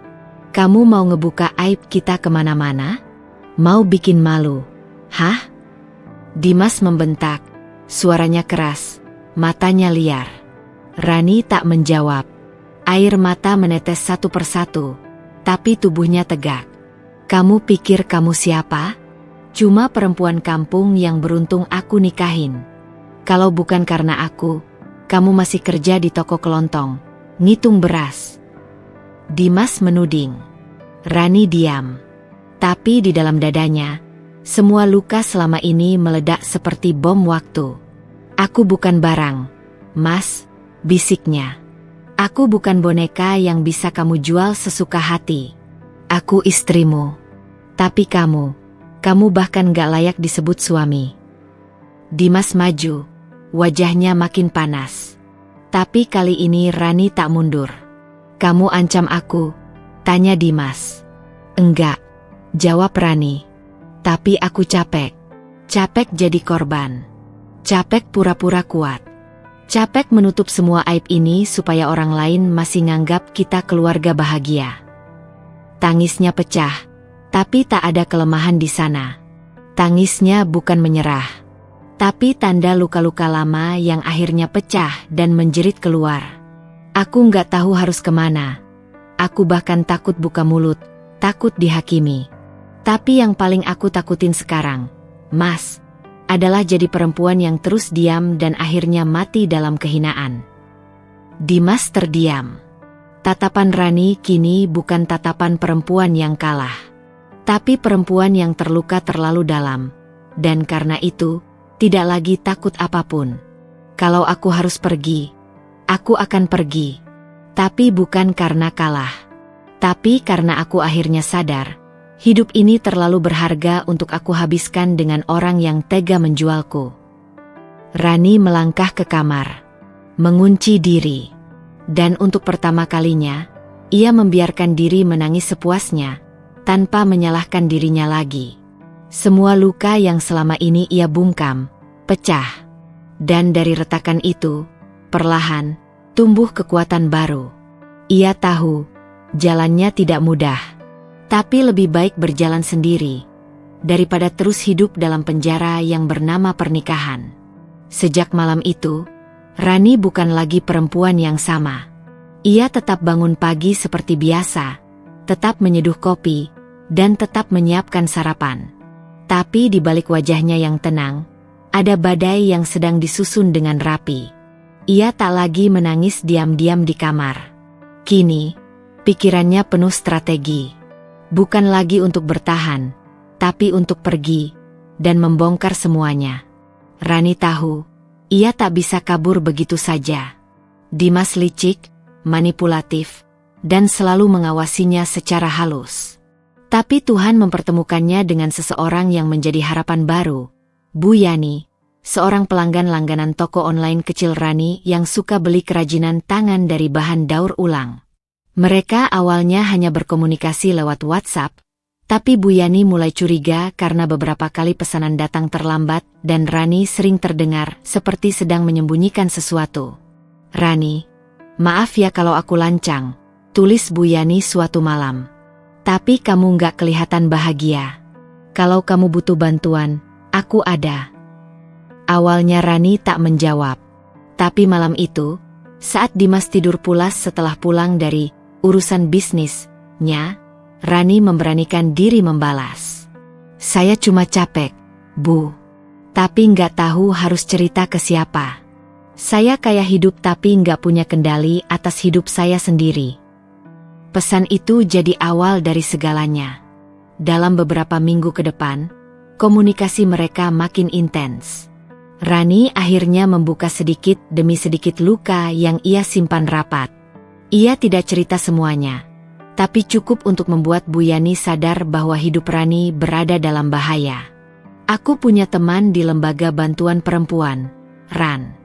Kamu mau ngebuka aib kita kemana-mana? Mau bikin malu? Hah? Dimas membentak. Suaranya keras, matanya liar. Rani tak menjawab. Air mata menetes satu persatu, tapi tubuhnya tegak. Kamu pikir kamu siapa? Cuma perempuan kampung yang beruntung aku nikahin. Kalau bukan karena aku, kamu masih kerja di toko kelontong, ngitung beras. Dimas menuding. Rani diam. Tapi di dalam dadanya, semua luka selama ini meledak seperti bom waktu. Aku bukan barang, Mas, bisiknya. Aku bukan boneka yang bisa kamu jual sesuka hati. Aku istrimu. Tapi kamu bahkan gak layak disebut suami. Dimas maju, wajahnya makin panas. Tapi kali ini Rani tak mundur. Kamu ancam aku? Tanya Dimas. Enggak, jawab Rani. Tapi aku capek. Capek jadi korban. Capek pura-pura kuat. Capek menutup semua aib ini supaya orang lain masih nganggap kita keluarga bahagia. Tangisnya pecah, tapi tak ada kelemahan di sana. Tangisnya bukan menyerah, tapi tanda luka-luka lama yang akhirnya pecah dan menjerit keluar. Aku nggak tahu harus kemana. Aku bahkan takut buka mulut, takut dihakimi. Tapi yang paling aku takutin sekarang, Mas, adalah jadi perempuan yang terus diam dan akhirnya mati dalam kehinaan. Dimas terdiam. Tatapan Rani kini bukan tatapan perempuan yang kalah, tapi perempuan yang terluka terlalu dalam. Dan karena itu, tidak lagi takut apapun. Kalau aku harus pergi, aku akan pergi. Tapi bukan karena kalah. Tapi karena aku akhirnya sadar, hidup ini terlalu berharga untuk aku habiskan dengan orang yang tega menjualku. Rani melangkah ke kamar, mengunci diri. Dan untuk pertama kalinya, ia membiarkan diri menangis sepuasnya, tanpa menyalahkan dirinya lagi. Semua luka yang selama ini ia bungkam, pecah. Dan dari retakan itu, perlahan, tumbuh kekuatan baru. Ia tahu, jalannya tidak mudah. Tapi lebih baik berjalan sendiri, daripada terus hidup dalam penjara yang bernama pernikahan. Sejak malam itu, Rani bukan lagi perempuan yang sama. Ia tetap bangun pagi seperti biasa, tetap menyeduh kopi, dan tetap menyiapkan sarapan. Tapi di balik wajahnya yang tenang, ada badai yang sedang disusun dengan rapi. Ia tak lagi menangis diam-diam di kamar. Kini, pikirannya penuh strategi. Bukan lagi untuk bertahan, tapi untuk pergi, dan membongkar semuanya. Rani tahu, ia tak bisa kabur begitu saja. Dimas licik, manipulatif, dan selalu mengawasinya secara halus. Tapi Tuhan mempertemukannya dengan seseorang yang menjadi harapan baru, Bu Yani, seorang pelanggan langganan toko online kecil Rani yang suka beli kerajinan tangan dari bahan daur ulang. Mereka awalnya hanya berkomunikasi lewat WhatsApp, tapi Bu Yani mulai curiga karena beberapa kali pesanan datang terlambat dan Rani sering terdengar seperti sedang menyembunyikan sesuatu. "Rani, maaf ya kalau aku lancang," tulis Bu Yani suatu malam. "Tapi kamu nggak kelihatan bahagia. Kalau kamu butuh bantuan, aku ada." Awalnya Rani tak menjawab. Tapi malam itu, saat Dimas tidur pulas setelah pulang dari urusan bisnisnya, Rani memberanikan diri membalas. "Saya cuma capek, Bu. Tapi nggak tahu harus cerita ke siapa. Saya kaya hidup tapi nggak punya kendali atas hidup saya sendiri." Pesan itu jadi awal dari segalanya. Dalam beberapa minggu ke depan, komunikasi mereka makin intens. Rani akhirnya membuka sedikit demi sedikit luka yang ia simpan rapat. Ia tidak cerita semuanya, tapi cukup untuk membuat Bu Yani sadar bahwa hidup Rani berada dalam bahaya. "Aku punya teman di lembaga bantuan perempuan, Ran.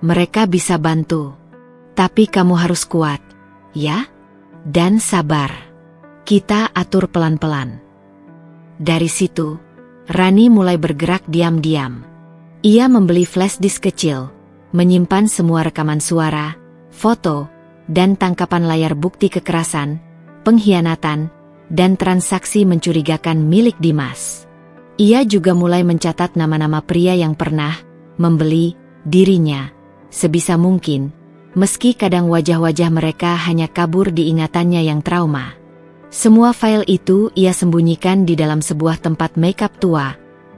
Mereka bisa bantu. Tapi kamu harus kuat, ya? Dan sabar. Kita atur pelan-pelan." Dari situ, Rani mulai bergerak diam-diam. Ia membeli flash disk kecil, menyimpan semua rekaman suara, foto, dan tangkapan layar bukti kekerasan, pengkhianatan, dan transaksi mencurigakan milik Dimas. Ia juga mulai mencatat nama-nama pria yang pernah membeli dirinya, sebisa mungkin, meski kadang wajah-wajah mereka hanya kabur di ingatannya yang trauma. Semua file itu ia sembunyikan di dalam sebuah tempat makeup tua,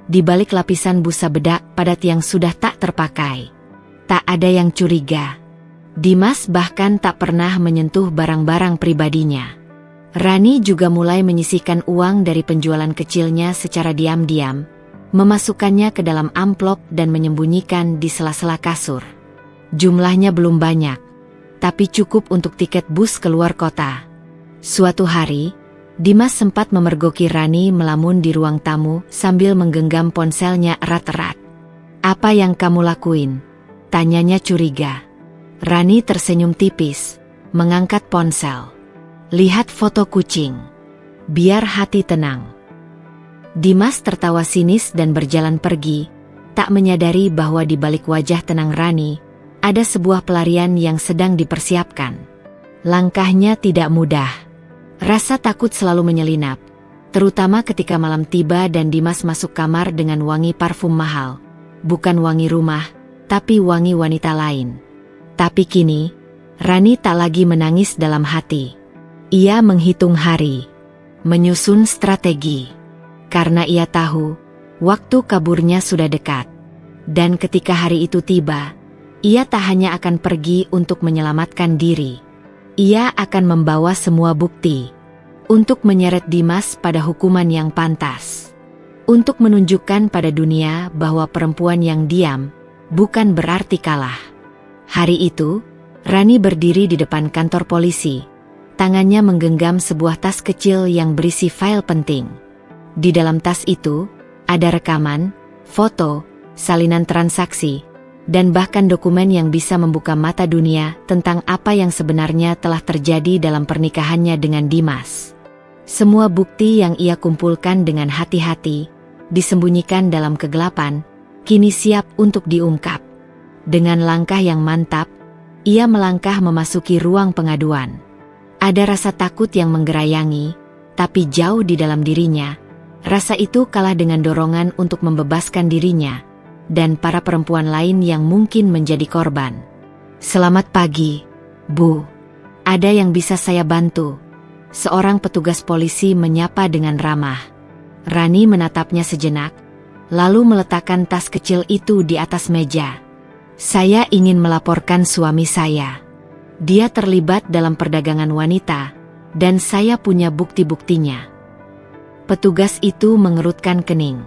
di balik lapisan busa bedak padat yang sudah tak terpakai. Tak ada yang curiga. Dimas bahkan tak pernah menyentuh barang-barang pribadinya. Rani juga mulai menyisihkan uang dari penjualan kecilnya secara diam-diam, memasukkannya ke dalam amplop dan menyembunyikan di sela-sela kasur. Jumlahnya belum banyak, tapi cukup untuk tiket bus keluar kota. Suatu hari, Dimas sempat memergoki Rani melamun di ruang tamu sambil menggenggam ponselnya erat-erat. "Apa yang kamu lakuin?" tanyanya curiga. Rani tersenyum tipis, mengangkat ponsel. "Lihat foto kucing. Biar hati tenang." Dimas tertawa sinis dan berjalan pergi, tak menyadari bahwa di balik wajah tenang Rani, ada sebuah pelarian yang sedang dipersiapkan. Langkahnya tidak mudah. Rasa takut selalu menyelinap, terutama ketika malam tiba dan Dimas masuk kamar dengan wangi parfum mahal. Bukan wangi rumah, tapi wangi wanita lain. Tapi kini, Rani tak lagi menangis dalam hati. Ia menghitung hari, menyusun strategi. Karena ia tahu, waktu kaburnya sudah dekat. Dan ketika hari itu tiba, ia tak hanya akan pergi untuk menyelamatkan diri. Ia akan membawa semua bukti untuk menyeret Dimas pada hukuman yang pantas. Untuk menunjukkan pada dunia bahwa perempuan yang diam bukan berarti kalah. Hari itu, Rani berdiri di depan kantor polisi. Tangannya menggenggam sebuah tas kecil yang berisi file penting. Di dalam tas itu, ada rekaman, foto, salinan transaksi, dan bahkan dokumen yang bisa membuka mata dunia tentang apa yang sebenarnya telah terjadi dalam pernikahannya dengan Dimas. Semua bukti yang ia kumpulkan dengan hati-hati, disembunyikan dalam kegelapan, kini siap untuk diungkap. Dengan langkah yang mantap, ia melangkah memasuki ruang pengaduan. Ada rasa takut yang menggerayangi, tapi jauh di dalam dirinya, rasa itu kalah dengan dorongan untuk membebaskan dirinya dan para perempuan lain yang mungkin menjadi korban. "Selamat pagi, Bu. Ada yang bisa saya bantu?" Seorang petugas polisi menyapa dengan ramah. Rani menatapnya sejenak, lalu meletakkan tas kecil itu di atas meja. "Saya ingin melaporkan suami saya. Dia terlibat dalam perdagangan wanita, dan saya punya bukti-buktinya." Petugas itu mengerutkan kening.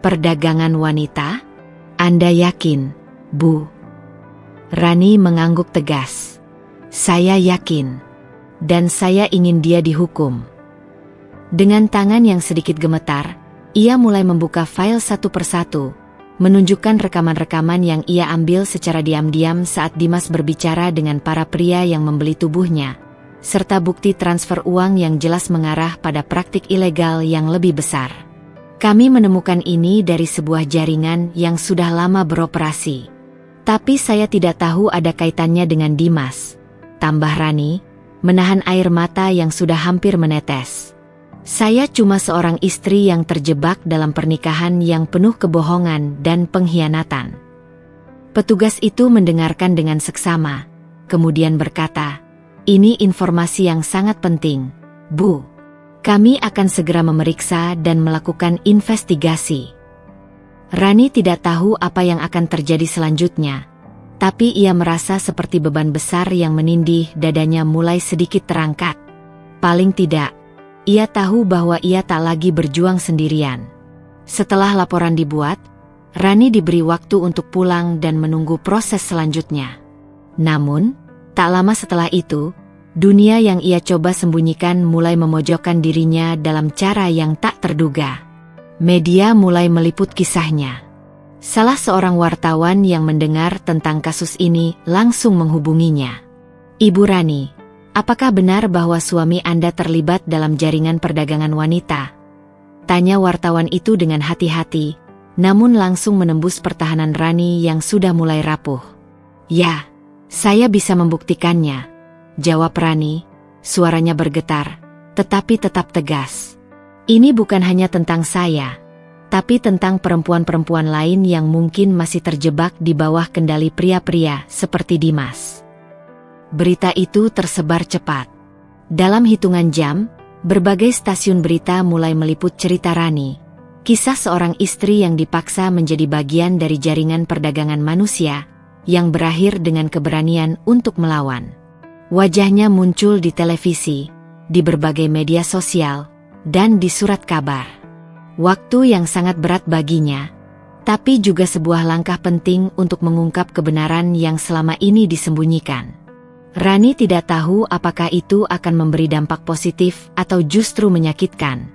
"Perdagangan wanita? Anda yakin, Bu?" Rani mengangguk tegas. Saya yakin. Dan saya ingin dia dihukum. Dengan tangan yang sedikit gemetar, ia mulai membuka file satu persatu, menunjukkan rekaman-rekaman yang ia ambil secara diam-diam saat Dimas berbicara dengan para pria yang membeli tubuhnya, serta bukti transfer uang yang jelas mengarah pada praktik ilegal yang lebih besar. Kami menemukan ini dari sebuah jaringan yang sudah lama beroperasi. Tapi saya tidak tahu ada kaitannya dengan Dimas, tambah Rani, menahan air mata yang sudah hampir menetes. Saya cuma seorang istri yang terjebak dalam pernikahan yang penuh kebohongan dan pengkhianatan. Petugas itu mendengarkan dengan seksama, kemudian berkata, "Ini informasi yang sangat penting, Bu. Kami akan segera memeriksa dan melakukan investigasi." Rani tidak tahu apa yang akan terjadi selanjutnya, tapi ia merasa seperti beban besar yang menindih dadanya mulai sedikit terangkat. Paling tidak, ia tahu bahwa ia tak lagi berjuang sendirian. Setelah laporan dibuat, Rani diberi waktu untuk pulang dan menunggu proses selanjutnya. Namun, tak lama setelah itu, dunia yang ia coba sembunyikan mulai memojokkan dirinya dalam cara yang tak terduga. Media mulai meliput kisahnya. Salah seorang wartawan yang mendengar tentang kasus ini langsung menghubunginya. "Ibu Rani, apakah benar bahwa suami Anda terlibat dalam jaringan perdagangan wanita?" tanya wartawan itu dengan hati-hati, namun langsung menembus pertahanan Rani yang sudah mulai rapuh. "Ya, saya bisa membuktikannya," jawab Rani, suaranya bergetar, tetapi tetap tegas. "Ini bukan hanya tentang saya, tapi tentang perempuan-perempuan lain yang mungkin masih terjebak di bawah kendali pria-pria seperti Dimas." Berita itu tersebar cepat. Dalam hitungan jam, berbagai stasiun berita mulai meliput cerita Rani, kisah seorang istri yang dipaksa menjadi bagian dari jaringan perdagangan manusia, yang berakhir dengan keberanian untuk melawan. Wajahnya muncul di televisi, di berbagai media sosial, dan di surat kabar. Waktu yang sangat berat baginya, tapi juga sebuah langkah penting untuk mengungkap kebenaran yang selama ini disembunyikan. Rani tidak tahu apakah itu akan memberi dampak positif atau justru menyakitkan.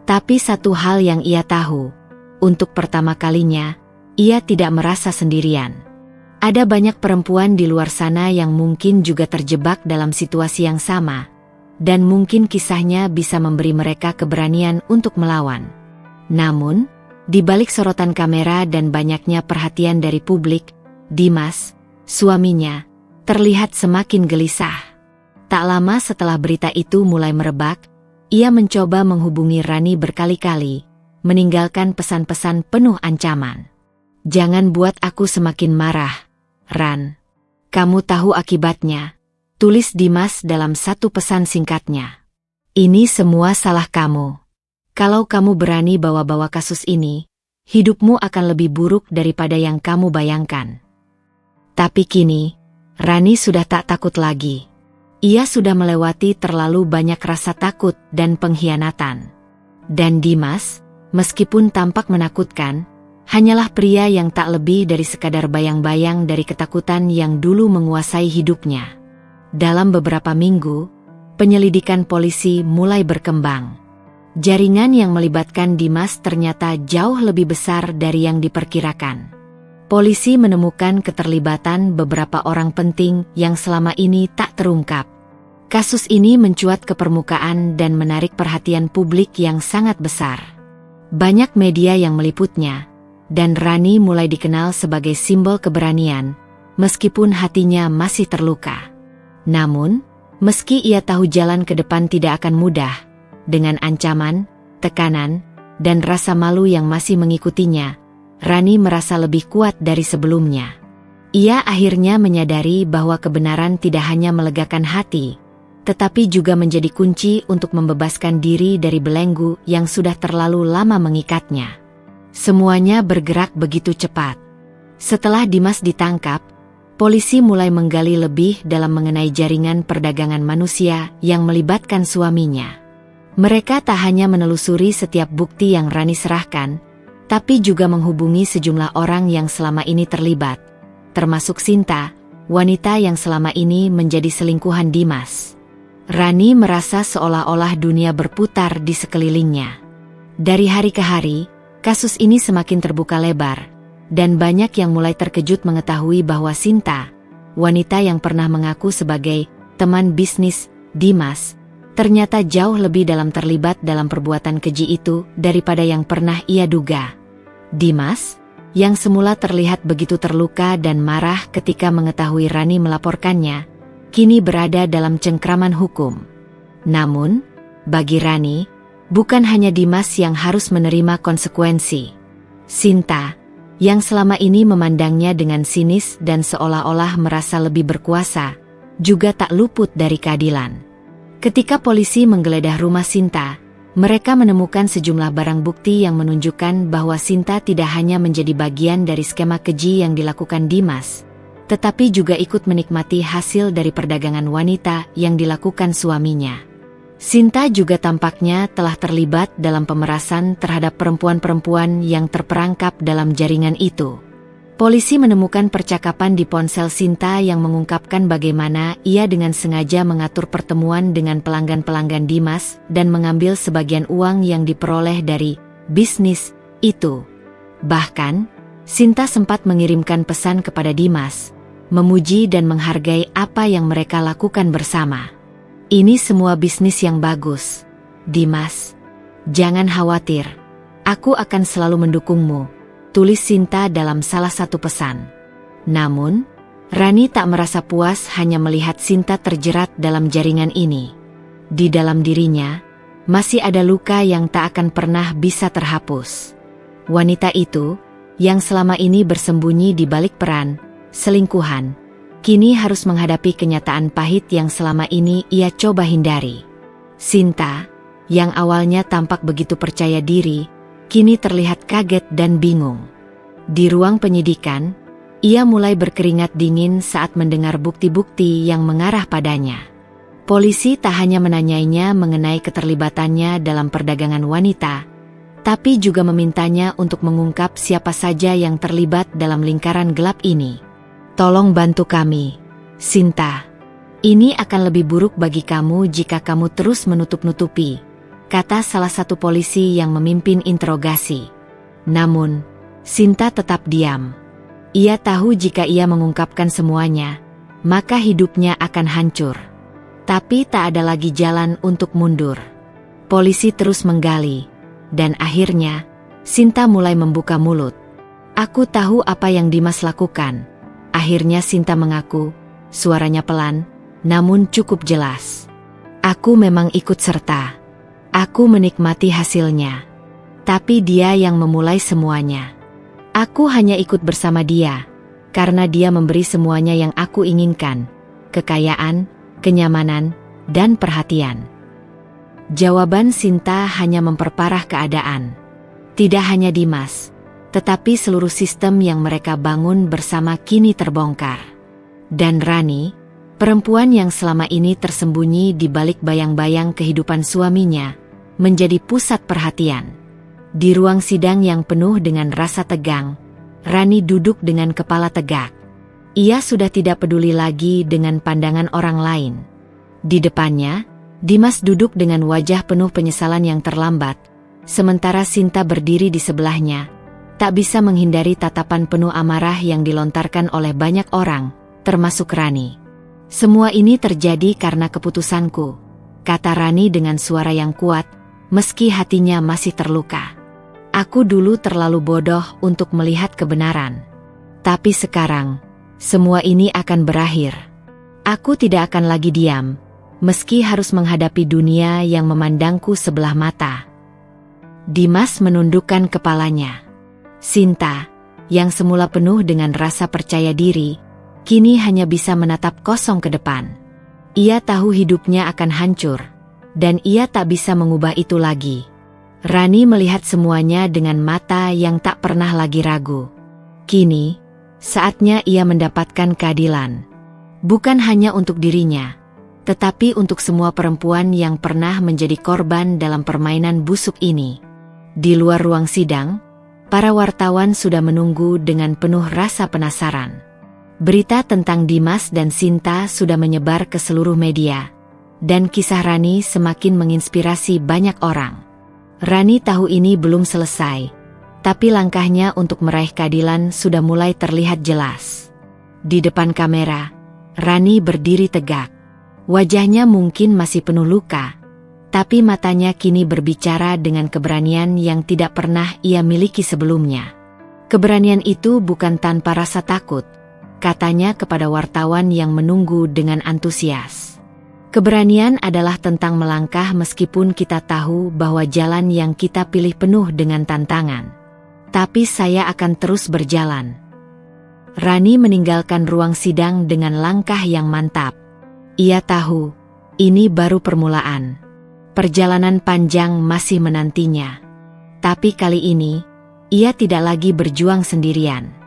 Tapi satu hal yang ia tahu, untuk pertama kalinya, ia tidak merasa sendirian. Ada banyak perempuan di luar sana yang mungkin juga terjebak dalam situasi yang sama, dan mungkin kisahnya bisa memberi mereka keberanian untuk melawan. Namun, di balik sorotan kamera dan banyaknya perhatian dari publik, Dimas, suaminya, terlihat semakin gelisah. Tak lama setelah berita itu mulai merebak, ia mencoba menghubungi Rani berkali-kali, meninggalkan pesan-pesan penuh ancaman. "Jangan buat aku semakin marah, Ran. Kamu tahu akibatnya," tulis Dimas dalam satu pesan singkatnya. "Ini semua salah kamu. Kalau kamu berani bawa-bawa kasus ini, hidupmu akan lebih buruk daripada yang kamu bayangkan." Tapi kini, Rani sudah tak takut lagi. Ia sudah melewati terlalu banyak rasa takut dan pengkhianatan. Dan Dimas, meskipun tampak menakutkan, hanyalah pria yang tak lebih dari sekadar bayang-bayang dari ketakutan yang dulu menguasai hidupnya. Dalam beberapa minggu, penyelidikan polisi mulai berkembang. Jaringan yang melibatkan Dimas ternyata jauh lebih besar dari yang diperkirakan. Polisi menemukan keterlibatan beberapa orang penting yang selama ini tak terungkap. Kasus ini mencuat ke permukaan dan menarik perhatian publik yang sangat besar. Banyak media yang meliputnya, dan Rani mulai dikenal sebagai simbol keberanian, meskipun hatinya masih terluka. Namun, meski ia tahu jalan ke depan tidak akan mudah, dengan ancaman, tekanan, dan rasa malu yang masih mengikutinya, Rani merasa lebih kuat dari sebelumnya. Ia akhirnya menyadari bahwa kebenaran tidak hanya melegakan hati, tetapi juga menjadi kunci untuk membebaskan diri dari belenggu yang sudah terlalu lama mengikatnya. Semuanya bergerak begitu cepat. Setelah Dimas ditangkap, polisi mulai menggali lebih dalam mengenai jaringan perdagangan manusia yang melibatkan suaminya. Mereka tak hanya menelusuri setiap bukti yang Rani serahkan, tapi juga menghubungi sejumlah orang yang selama ini terlibat, termasuk Sinta, wanita yang selama ini menjadi selingkuhan Dimas. Rani merasa seolah-olah dunia berputar di sekelilingnya. Dari hari ke hari, kasus ini semakin terbuka lebar, dan banyak yang mulai terkejut mengetahui bahwa Sinta, wanita yang pernah mengaku sebagai teman bisnis Dimas, ternyata jauh lebih dalam terlibat dalam perbuatan keji itu daripada yang pernah ia duga. Dimas, yang semula terlihat begitu terluka dan marah ketika mengetahui Rani melaporkannya, kini berada dalam cengkraman hukum. Namun, bagi Rani, bukan hanya Dimas yang harus menerima konsekuensi. Sinta, yang selama ini memandangnya dengan sinis dan seolah-olah merasa lebih berkuasa, juga tak luput dari keadilan. Ketika polisi menggeledah rumah Sinta, mereka menemukan sejumlah barang bukti yang menunjukkan bahwa Sinta tidak hanya menjadi bagian dari skema keji yang dilakukan Dimas, tetapi juga ikut menikmati hasil dari perdagangan wanita yang dilakukan suaminya. Sinta juga tampaknya telah terlibat dalam pemerasan terhadap perempuan-perempuan yang terperangkap dalam jaringan itu. Polisi menemukan percakapan di ponsel Sinta yang mengungkapkan bagaimana ia dengan sengaja mengatur pertemuan dengan pelanggan-pelanggan Dimas dan mengambil sebagian uang yang diperoleh dari bisnis itu. Bahkan, Sinta sempat mengirimkan pesan kepada Dimas, memuji dan menghargai apa yang mereka lakukan bersama. Ini semua bisnis yang bagus, Dimas. Jangan khawatir, aku akan selalu mendukungmu, tulis Sinta dalam salah satu pesan. Namun, Rani tak merasa puas hanya melihat Sinta terjerat dalam jaringan ini. Di dalam dirinya, masih ada luka yang tak akan pernah bisa terhapus. Wanita itu, yang selama ini bersembunyi di balik peran selingkuhan, kini harus menghadapi kenyataan pahit yang selama ini ia coba hindari. Sinta, yang awalnya tampak begitu percaya diri, kini terlihat kaget dan bingung. Di ruang penyidikan, ia mulai berkeringat dingin saat mendengar bukti-bukti yang mengarah padanya. Polisi tak hanya menanyainya mengenai keterlibatannya dalam perdagangan wanita, tapi juga memintanya untuk mengungkap siapa saja yang terlibat dalam lingkaran gelap ini. Tolong bantu kami, Sinta. Ini akan lebih buruk bagi kamu jika kamu terus menutup-nutupi, kata salah satu polisi yang memimpin interogasi. Namun, Sinta tetap diam. Ia tahu jika ia mengungkapkan semuanya, maka hidupnya akan hancur. Tapi tak ada lagi jalan untuk mundur. Polisi terus menggali, dan akhirnya, Sinta mulai membuka mulut. Aku tahu apa yang Dimas lakukan. Akhirnya Sinta mengaku, suaranya pelan, namun cukup jelas. Aku memang ikut serta. Aku menikmati hasilnya. Tapi dia yang memulai semuanya. Aku hanya ikut bersama dia, karena dia memberi semuanya yang aku inginkan. Kekayaan, kenyamanan, dan perhatian. Jawaban Sinta hanya memperparah keadaan. Tidak hanya Dimas, tetapi seluruh sistem yang mereka bangun bersama kini terbongkar. Dan Rani, perempuan yang selama ini tersembunyi di balik bayang-bayang kehidupan suaminya, menjadi pusat perhatian. Di ruang sidang yang penuh dengan rasa tegang, Rani duduk dengan kepala tegak. Ia sudah tidak peduli lagi dengan pandangan orang lain. Di depannya, Dimas duduk dengan wajah penuh penyesalan yang terlambat, sementara Sinta berdiri di sebelahnya, tak bisa menghindari tatapan penuh amarah yang dilontarkan oleh banyak orang, termasuk Rani. Semua ini terjadi karena keputusanku, kata Rani dengan suara yang kuat, meski hatinya masih terluka. Aku dulu terlalu bodoh untuk melihat kebenaran. Tapi sekarang, semua ini akan berakhir. Aku tidak akan lagi diam, meski harus menghadapi dunia yang memandangku sebelah mata. Dimas menundukkan kepalanya. Sinta, yang semula penuh dengan rasa percaya diri, kini hanya bisa menatap kosong ke depan. Ia tahu hidupnya akan hancur, dan ia tak bisa mengubah itu lagi. Rani melihat semuanya dengan mata yang tak pernah lagi ragu. Kini, saatnya ia mendapatkan keadilan. Bukan hanya untuk dirinya, tetapi untuk semua perempuan yang pernah menjadi korban dalam permainan busuk ini. Di luar ruang sidang, para wartawan sudah menunggu dengan penuh rasa penasaran. Berita tentang Dimas dan Sinta sudah menyebar ke seluruh media, dan kisah Rani semakin menginspirasi banyak orang. Rani tahu ini belum selesai, tapi langkahnya untuk meraih keadilan sudah mulai terlihat jelas. Di depan kamera, Rani berdiri tegak. Wajahnya mungkin masih penuh luka, tapi matanya kini berbicara dengan keberanian yang tidak pernah ia miliki sebelumnya. Keberanian itu bukan tanpa rasa takut, katanya kepada wartawan yang menunggu dengan antusias. Keberanian adalah tentang melangkah meskipun kita tahu bahwa jalan yang kita pilih penuh dengan tantangan. Tapi saya akan terus berjalan. Rani meninggalkan ruang sidang dengan langkah yang mantap. Ia tahu, ini baru permulaan. Perjalanan panjang masih menantinya. Tapi kali ini, ia tidak lagi berjuang sendirian.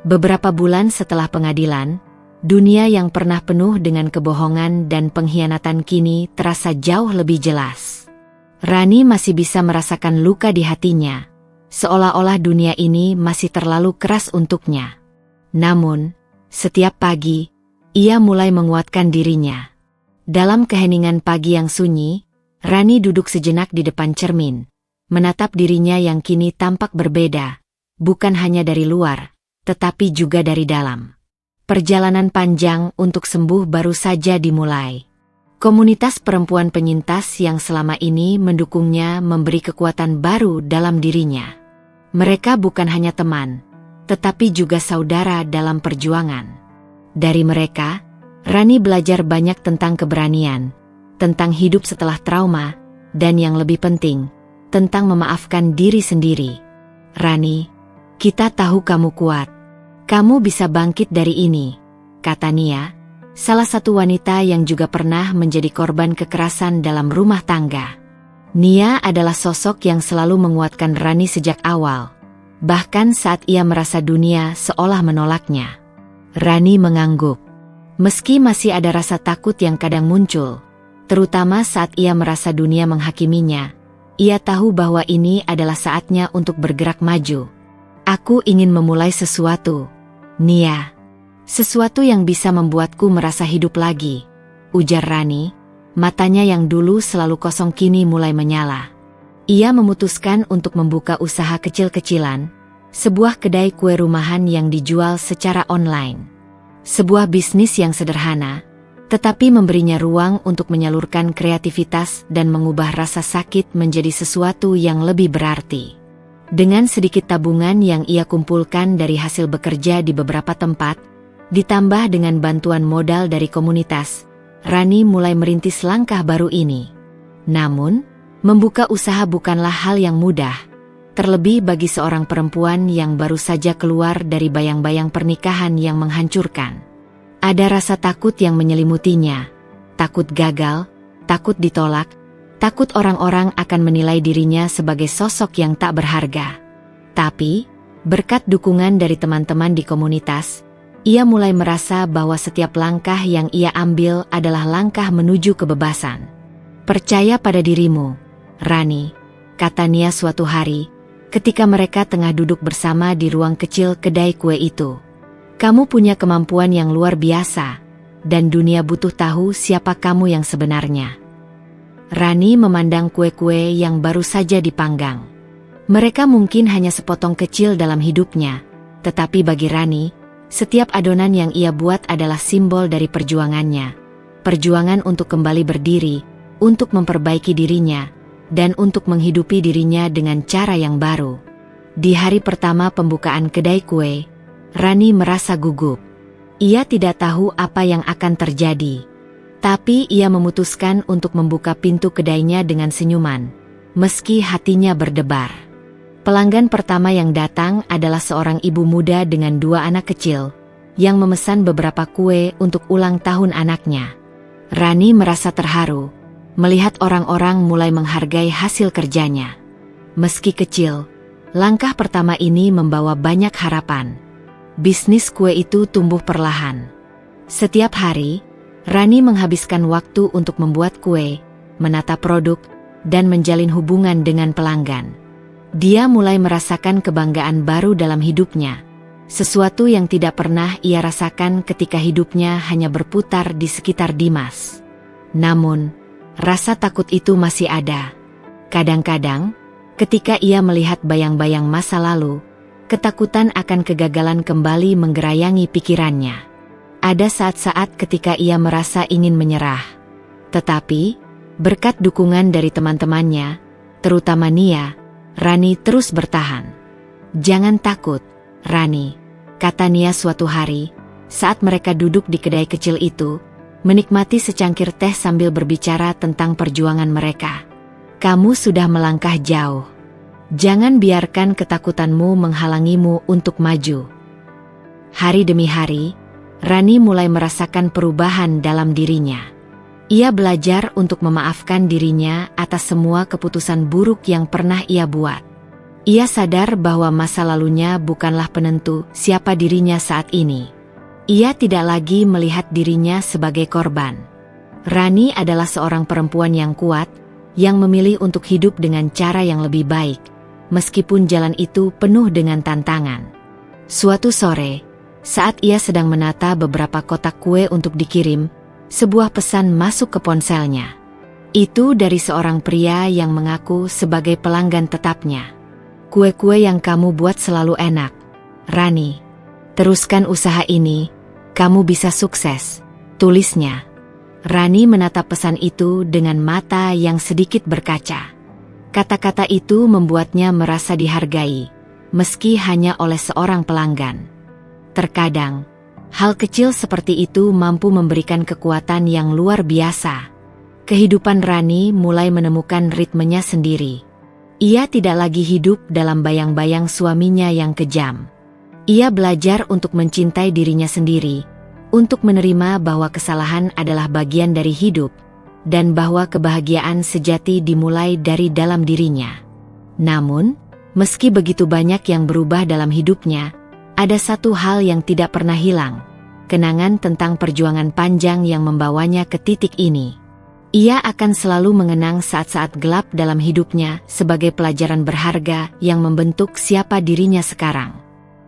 Beberapa bulan setelah pengadilan, dunia yang pernah penuh dengan kebohongan dan pengkhianatan kini terasa jauh lebih jelas. Rani masih bisa merasakan luka di hatinya, seolah-olah dunia ini masih terlalu keras untuknya. Namun, setiap pagi, ia mulai menguatkan dirinya. Dalam keheningan pagi yang sunyi, Rani duduk sejenak di depan cermin, menatap dirinya yang kini tampak berbeda, bukan hanya dari luar, tetapi juga dari dalam. Perjalanan panjang untuk sembuh baru saja dimulai. Komunitas perempuan penyintas yang selama ini mendukungnya memberi kekuatan baru dalam dirinya. Mereka bukan hanya teman, tetapi juga saudara dalam perjuangan. Dari mereka, Rani belajar banyak tentang keberanian, tentang hidup setelah trauma, dan yang lebih penting, tentang memaafkan diri sendiri. Rani, kita tahu kamu kuat. Kamu bisa bangkit dari ini, kata Nia, salah satu wanita yang juga pernah menjadi korban kekerasan dalam rumah tangga. Nia adalah sosok yang selalu menguatkan Rani sejak awal, bahkan saat ia merasa dunia seolah menolaknya. Rani mengangguk. Meski masih ada rasa takut yang kadang muncul, terutama saat ia merasa dunia menghakiminya, ia tahu bahwa ini adalah saatnya untuk bergerak maju. Aku ingin memulai sesuatu, Nia. Sesuatu yang bisa membuatku merasa hidup lagi, ujar Rani. Matanya yang dulu selalu kosong kini mulai menyala. Ia memutuskan untuk membuka usaha kecil-kecilan, sebuah kedai kue rumahan yang dijual secara online. Sebuah bisnis yang sederhana, tetapi memberinya ruang untuk menyalurkan kreativitas dan mengubah rasa sakit menjadi sesuatu yang lebih berarti. Dengan sedikit tabungan yang ia kumpulkan dari hasil bekerja di beberapa tempat, ditambah dengan bantuan modal dari komunitas, Rani mulai merintis langkah baru ini. Namun, membuka usaha bukanlah hal yang mudah, terlebih bagi seorang perempuan yang baru saja keluar dari bayang-bayang pernikahan yang menghancurkan. Ada rasa takut yang menyelimutinya, takut gagal, takut ditolak, takut orang-orang akan menilai dirinya sebagai sosok yang tak berharga. Tapi, berkat dukungan dari teman-teman di komunitas, ia mulai merasa bahwa setiap langkah yang ia ambil adalah langkah menuju kebebasan. Percaya pada dirimu, Rani, kata Nia suatu hari, ketika mereka tengah duduk bersama di ruang kecil kedai kue itu. Kamu punya kemampuan yang luar biasa, dan dunia butuh tahu siapa kamu yang sebenarnya. Rani memandang kue-kue yang baru saja dipanggang. Mereka mungkin hanya sepotong kecil dalam hidupnya, tetapi bagi Rani, setiap adonan yang ia buat adalah simbol dari perjuangannya. Perjuangan untuk kembali berdiri, untuk memperbaiki dirinya, dan untuk menghidupi dirinya dengan cara yang baru. Di hari pertama pembukaan kedai kue, Rani merasa gugup. Ia tidak tahu apa yang akan terjadi. Tapi ia memutuskan untuk membuka pintu kedainya dengan senyuman, meski hatinya berdebar. Pelanggan pertama yang datang adalah seorang ibu muda dengan 2 anak kecil, yang memesan beberapa kue untuk ulang tahun anaknya. Rani merasa terharu, melihat orang-orang mulai menghargai hasil kerjanya. Meski kecil, langkah pertama ini membawa banyak harapan. Bisnis kue itu tumbuh perlahan. Setiap hari, Rani menghabiskan waktu untuk membuat kue, menata produk, dan menjalin hubungan dengan pelanggan. Dia mulai merasakan kebanggaan baru dalam hidupnya, sesuatu yang tidak pernah ia rasakan ketika hidupnya hanya berputar di sekitar Dimas. Namun, rasa takut itu masih ada. Kadang-kadang, ketika ia melihat bayang-bayang masa lalu, ketakutan akan kegagalan kembali menggerayangi pikirannya. Ada saat-saat ketika ia merasa ingin menyerah. Tetapi, berkat dukungan dari teman-temannya, terutama Nia, Rani terus bertahan. "Jangan takut, Rani," kata Nia suatu hari, saat mereka duduk di kedai kecil itu, menikmati secangkir teh sambil berbicara tentang perjuangan mereka. "Kamu sudah melangkah jauh. Jangan biarkan ketakutanmu menghalangimu untuk maju." Hari demi hari, Rani mulai merasakan perubahan dalam dirinya. Ia belajar untuk memaafkan dirinya atas semua keputusan buruk yang pernah ia buat. Ia sadar bahwa masa lalunya bukanlah penentu siapa dirinya saat ini. Ia tidak lagi melihat dirinya sebagai korban. Rani adalah seorang perempuan yang kuat, yang memilih untuk hidup dengan cara yang lebih baik, meskipun jalan itu penuh dengan tantangan. Suatu sore, saat ia sedang menata beberapa kotak kue untuk dikirim, sebuah pesan masuk ke ponselnya. Itu dari seorang pria yang mengaku sebagai pelanggan tetapnya. "Kue-kue yang kamu buat selalu enak, Rani. Teruskan usaha ini, kamu bisa sukses," tulisnya. Rani menatap pesan itu dengan mata yang sedikit berkaca. Kata-kata itu membuatnya merasa dihargai, meski hanya oleh seorang pelanggan. Terkadang, hal kecil seperti itu mampu memberikan kekuatan yang luar biasa. Kehidupan Rani mulai menemukan ritmenya sendiri. Ia tidak lagi hidup dalam bayang-bayang suaminya yang kejam. Ia belajar untuk mencintai dirinya sendiri, untuk menerima bahwa kesalahan adalah bagian dari hidup, dan bahwa kebahagiaan sejati dimulai dari dalam dirinya. Namun, meski begitu banyak yang berubah dalam hidupnya, ada satu hal yang tidak pernah hilang, kenangan tentang perjuangan panjang yang membawanya ke titik ini. Ia akan selalu mengenang saat-saat gelap dalam hidupnya sebagai pelajaran berharga yang membentuk siapa dirinya sekarang.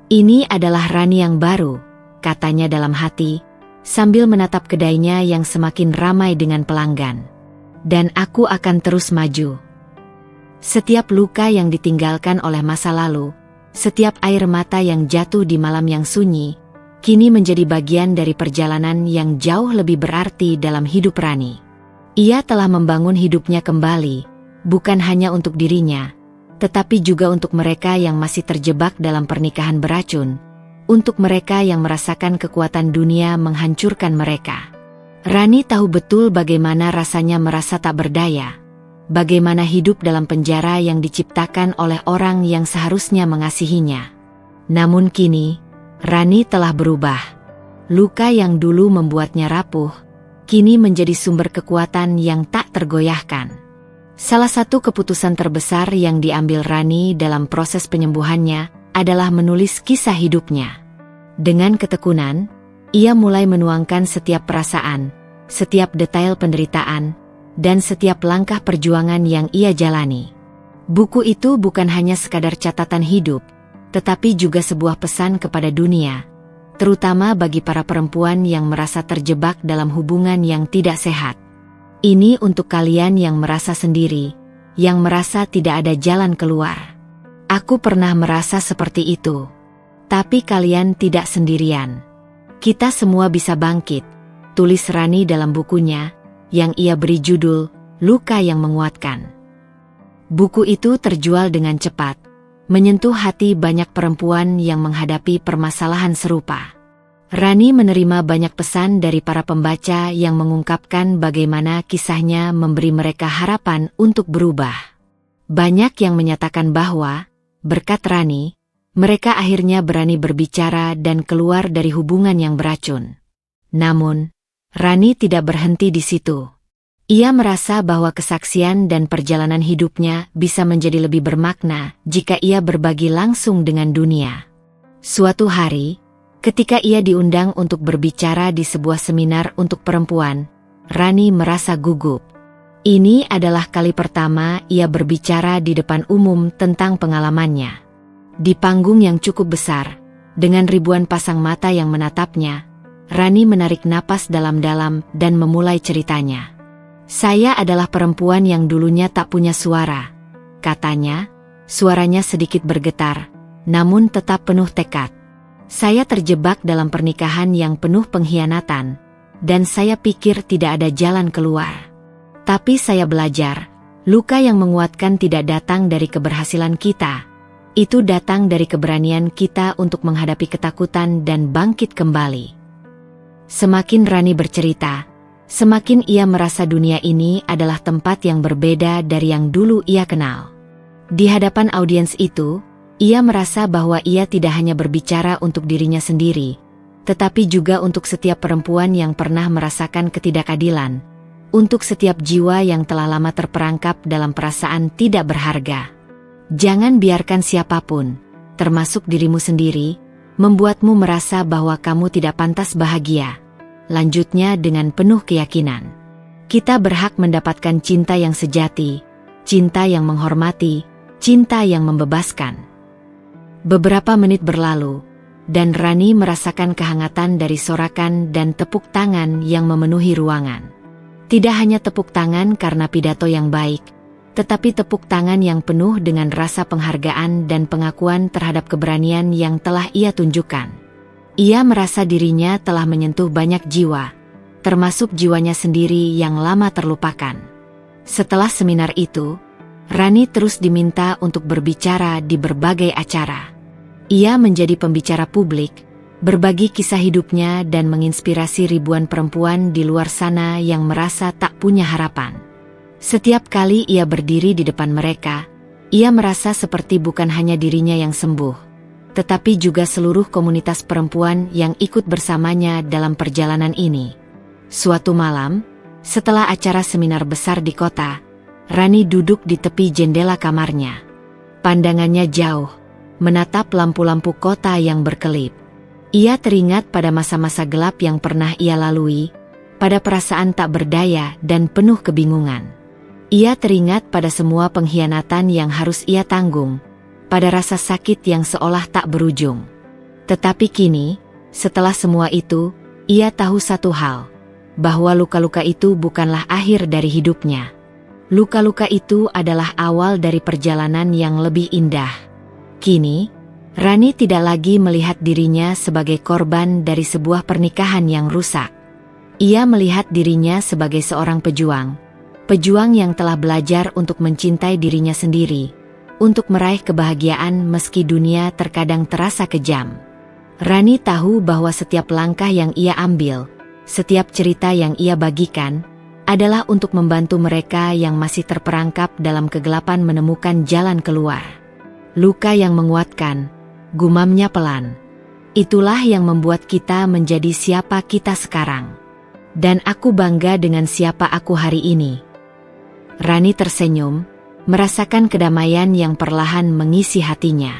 "Ini adalah Rani yang baru," katanya dalam hati, sambil menatap kedainya yang semakin ramai dengan pelanggan. "Dan aku akan terus maju." Setiap luka yang ditinggalkan oleh masa lalu, setiap air mata yang jatuh di malam yang sunyi, kini menjadi bagian dari perjalanan yang jauh lebih berarti dalam hidup Rani. Ia telah membangun hidupnya kembali, bukan hanya untuk dirinya, tetapi juga untuk mereka yang masih terjebak dalam pernikahan beracun, untuk mereka yang merasakan kekuatan dunia menghancurkan mereka. Rani tahu betul bagaimana rasanya merasa tak berdaya, bagaimana hidup dalam penjara yang diciptakan oleh orang yang seharusnya mengasihinya. Namun kini, Rani telah berubah. Luka yang dulu membuatnya rapuh, kini menjadi sumber kekuatan yang tak tergoyahkan. Salah satu keputusan terbesar yang diambil Rani dalam proses penyembuhannya adalah menulis kisah hidupnya. Dengan ketekunan, ia mulai menuangkan setiap perasaan, setiap detail penderitaan, dan setiap langkah perjuangan yang ia jalani. Buku itu bukan hanya sekadar catatan hidup, tetapi juga sebuah pesan kepada dunia, terutama bagi para perempuan yang merasa terjebak dalam hubungan yang tidak sehat. Ini untuk kalian yang merasa sendiri, yang merasa tidak ada jalan keluar. Aku pernah merasa seperti itu. Tapi kalian tidak sendirian. Kita semua bisa bangkit, tulis Rani dalam bukunya, yang ia beri judul, Luka yang Menguatkan. Buku itu terjual dengan cepat, menyentuh hati banyak perempuan yang menghadapi permasalahan serupa. Rani menerima banyak pesan dari para pembaca yang mengungkapkan bagaimana kisahnya memberi mereka harapan untuk berubah. Banyak yang menyatakan bahwa, berkat Rani, mereka akhirnya berani berbicara dan keluar dari hubungan yang beracun. Namun, Rani tidak berhenti di situ. Ia merasa bahwa kesaksian dan perjalanan hidupnya bisa menjadi lebih bermakna jika ia berbagi langsung dengan dunia. Suatu hari, ketika ia diundang untuk berbicara di sebuah seminar untuk perempuan, Rani merasa gugup. Ini adalah kali pertama ia berbicara di depan umum tentang pengalamannya. Di panggung yang cukup besar, Dengan ribuan pasang mata yang menatapnya, Rani menarik napas dalam-dalam dan memulai ceritanya. Saya adalah perempuan yang dulunya tak punya suara, katanya. Suaranya sedikit bergetar, namun tetap penuh tekad. Saya terjebak dalam pernikahan yang penuh pengkhianatan, dan saya pikir tidak ada jalan keluar. Tapi saya belajar, luka yang menguatkan tidak datang dari keberhasilan kita. Itu datang dari keberanian kita untuk menghadapi ketakutan dan bangkit kembali. Semakin Rani bercerita, semakin ia merasa dunia ini adalah tempat yang berbeda dari yang dulu ia kenal. Di hadapan audiens itu, ia merasa bahwa ia tidak hanya berbicara untuk dirinya sendiri, tetapi juga untuk setiap perempuan yang pernah merasakan ketidakadilan, untuk setiap jiwa yang telah lama terperangkap dalam perasaan tidak berharga. Jangan biarkan siapapun, termasuk dirimu sendiri, membuatmu merasa bahwa kamu tidak pantas bahagia. Lanjutnya dengan penuh keyakinan. Kita berhak mendapatkan cinta yang sejati, cinta yang menghormati, cinta yang membebaskan. Beberapa menit berlalu, dan Rani merasakan kehangatan dari sorakan dan tepuk tangan yang memenuhi ruangan. Tidak hanya tepuk tangan karena pidato yang baik, tetapi tepuk tangan yang penuh dengan rasa penghargaan dan pengakuan terhadap keberanian yang telah ia tunjukkan. Ia merasa dirinya telah menyentuh banyak jiwa, termasuk jiwanya sendiri yang lama terlupakan. Setelah seminar itu, Rani terus diminta untuk berbicara di berbagai acara. Ia menjadi pembicara publik, berbagi kisah hidupnya dan menginspirasi ribuan perempuan di luar sana yang merasa tak punya harapan. Setiap kali ia berdiri di depan mereka, ia merasa seperti bukan hanya dirinya yang sembuh, tetapi juga seluruh komunitas perempuan yang ikut bersamanya dalam perjalanan ini. Suatu malam, setelah acara seminar besar di kota, Rani duduk di tepi jendela kamarnya. Pandangannya jauh, menatap lampu-lampu kota yang berkelip. Ia teringat pada masa-masa gelap yang pernah ia lalui, pada perasaan tak berdaya dan penuh kebingungan. Ia teringat pada semua pengkhianatan yang harus ia tanggung, pada rasa sakit yang seolah tak berujung. Tetapi kini, setelah semua itu, ia tahu satu hal, bahwa luka-luka itu bukanlah akhir dari hidupnya. Luka-luka itu adalah awal dari perjalanan yang lebih indah. Kini, Rani tidak lagi melihat dirinya sebagai korban dari sebuah pernikahan yang rusak. Ia melihat dirinya sebagai seorang pejuang. Pejuang yang telah belajar untuk mencintai dirinya sendiri, untuk meraih kebahagiaan meski dunia terkadang terasa kejam. Rani tahu bahwa setiap langkah yang ia ambil, setiap cerita yang ia bagikan, adalah untuk membantu mereka yang masih terperangkap dalam kegelapan menemukan jalan keluar. Luka yang menguatkan, gumamnya pelan. Itulah yang membuat kita menjadi siapa kita sekarang. Dan aku bangga dengan siapa aku hari ini. Rani tersenyum, merasakan kedamaian yang perlahan mengisi hatinya.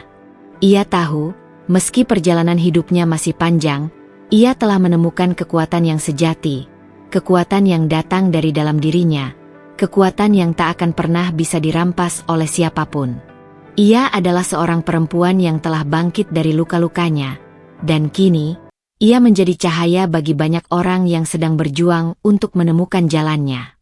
Ia tahu, meski perjalanan hidupnya masih panjang, ia telah menemukan kekuatan yang sejati, kekuatan yang datang dari dalam dirinya, kekuatan yang tak akan pernah bisa dirampas oleh siapapun. Ia adalah seorang perempuan yang telah bangkit dari luka-lukanya, dan kini, ia menjadi cahaya bagi banyak orang yang sedang berjuang untuk menemukan jalannya.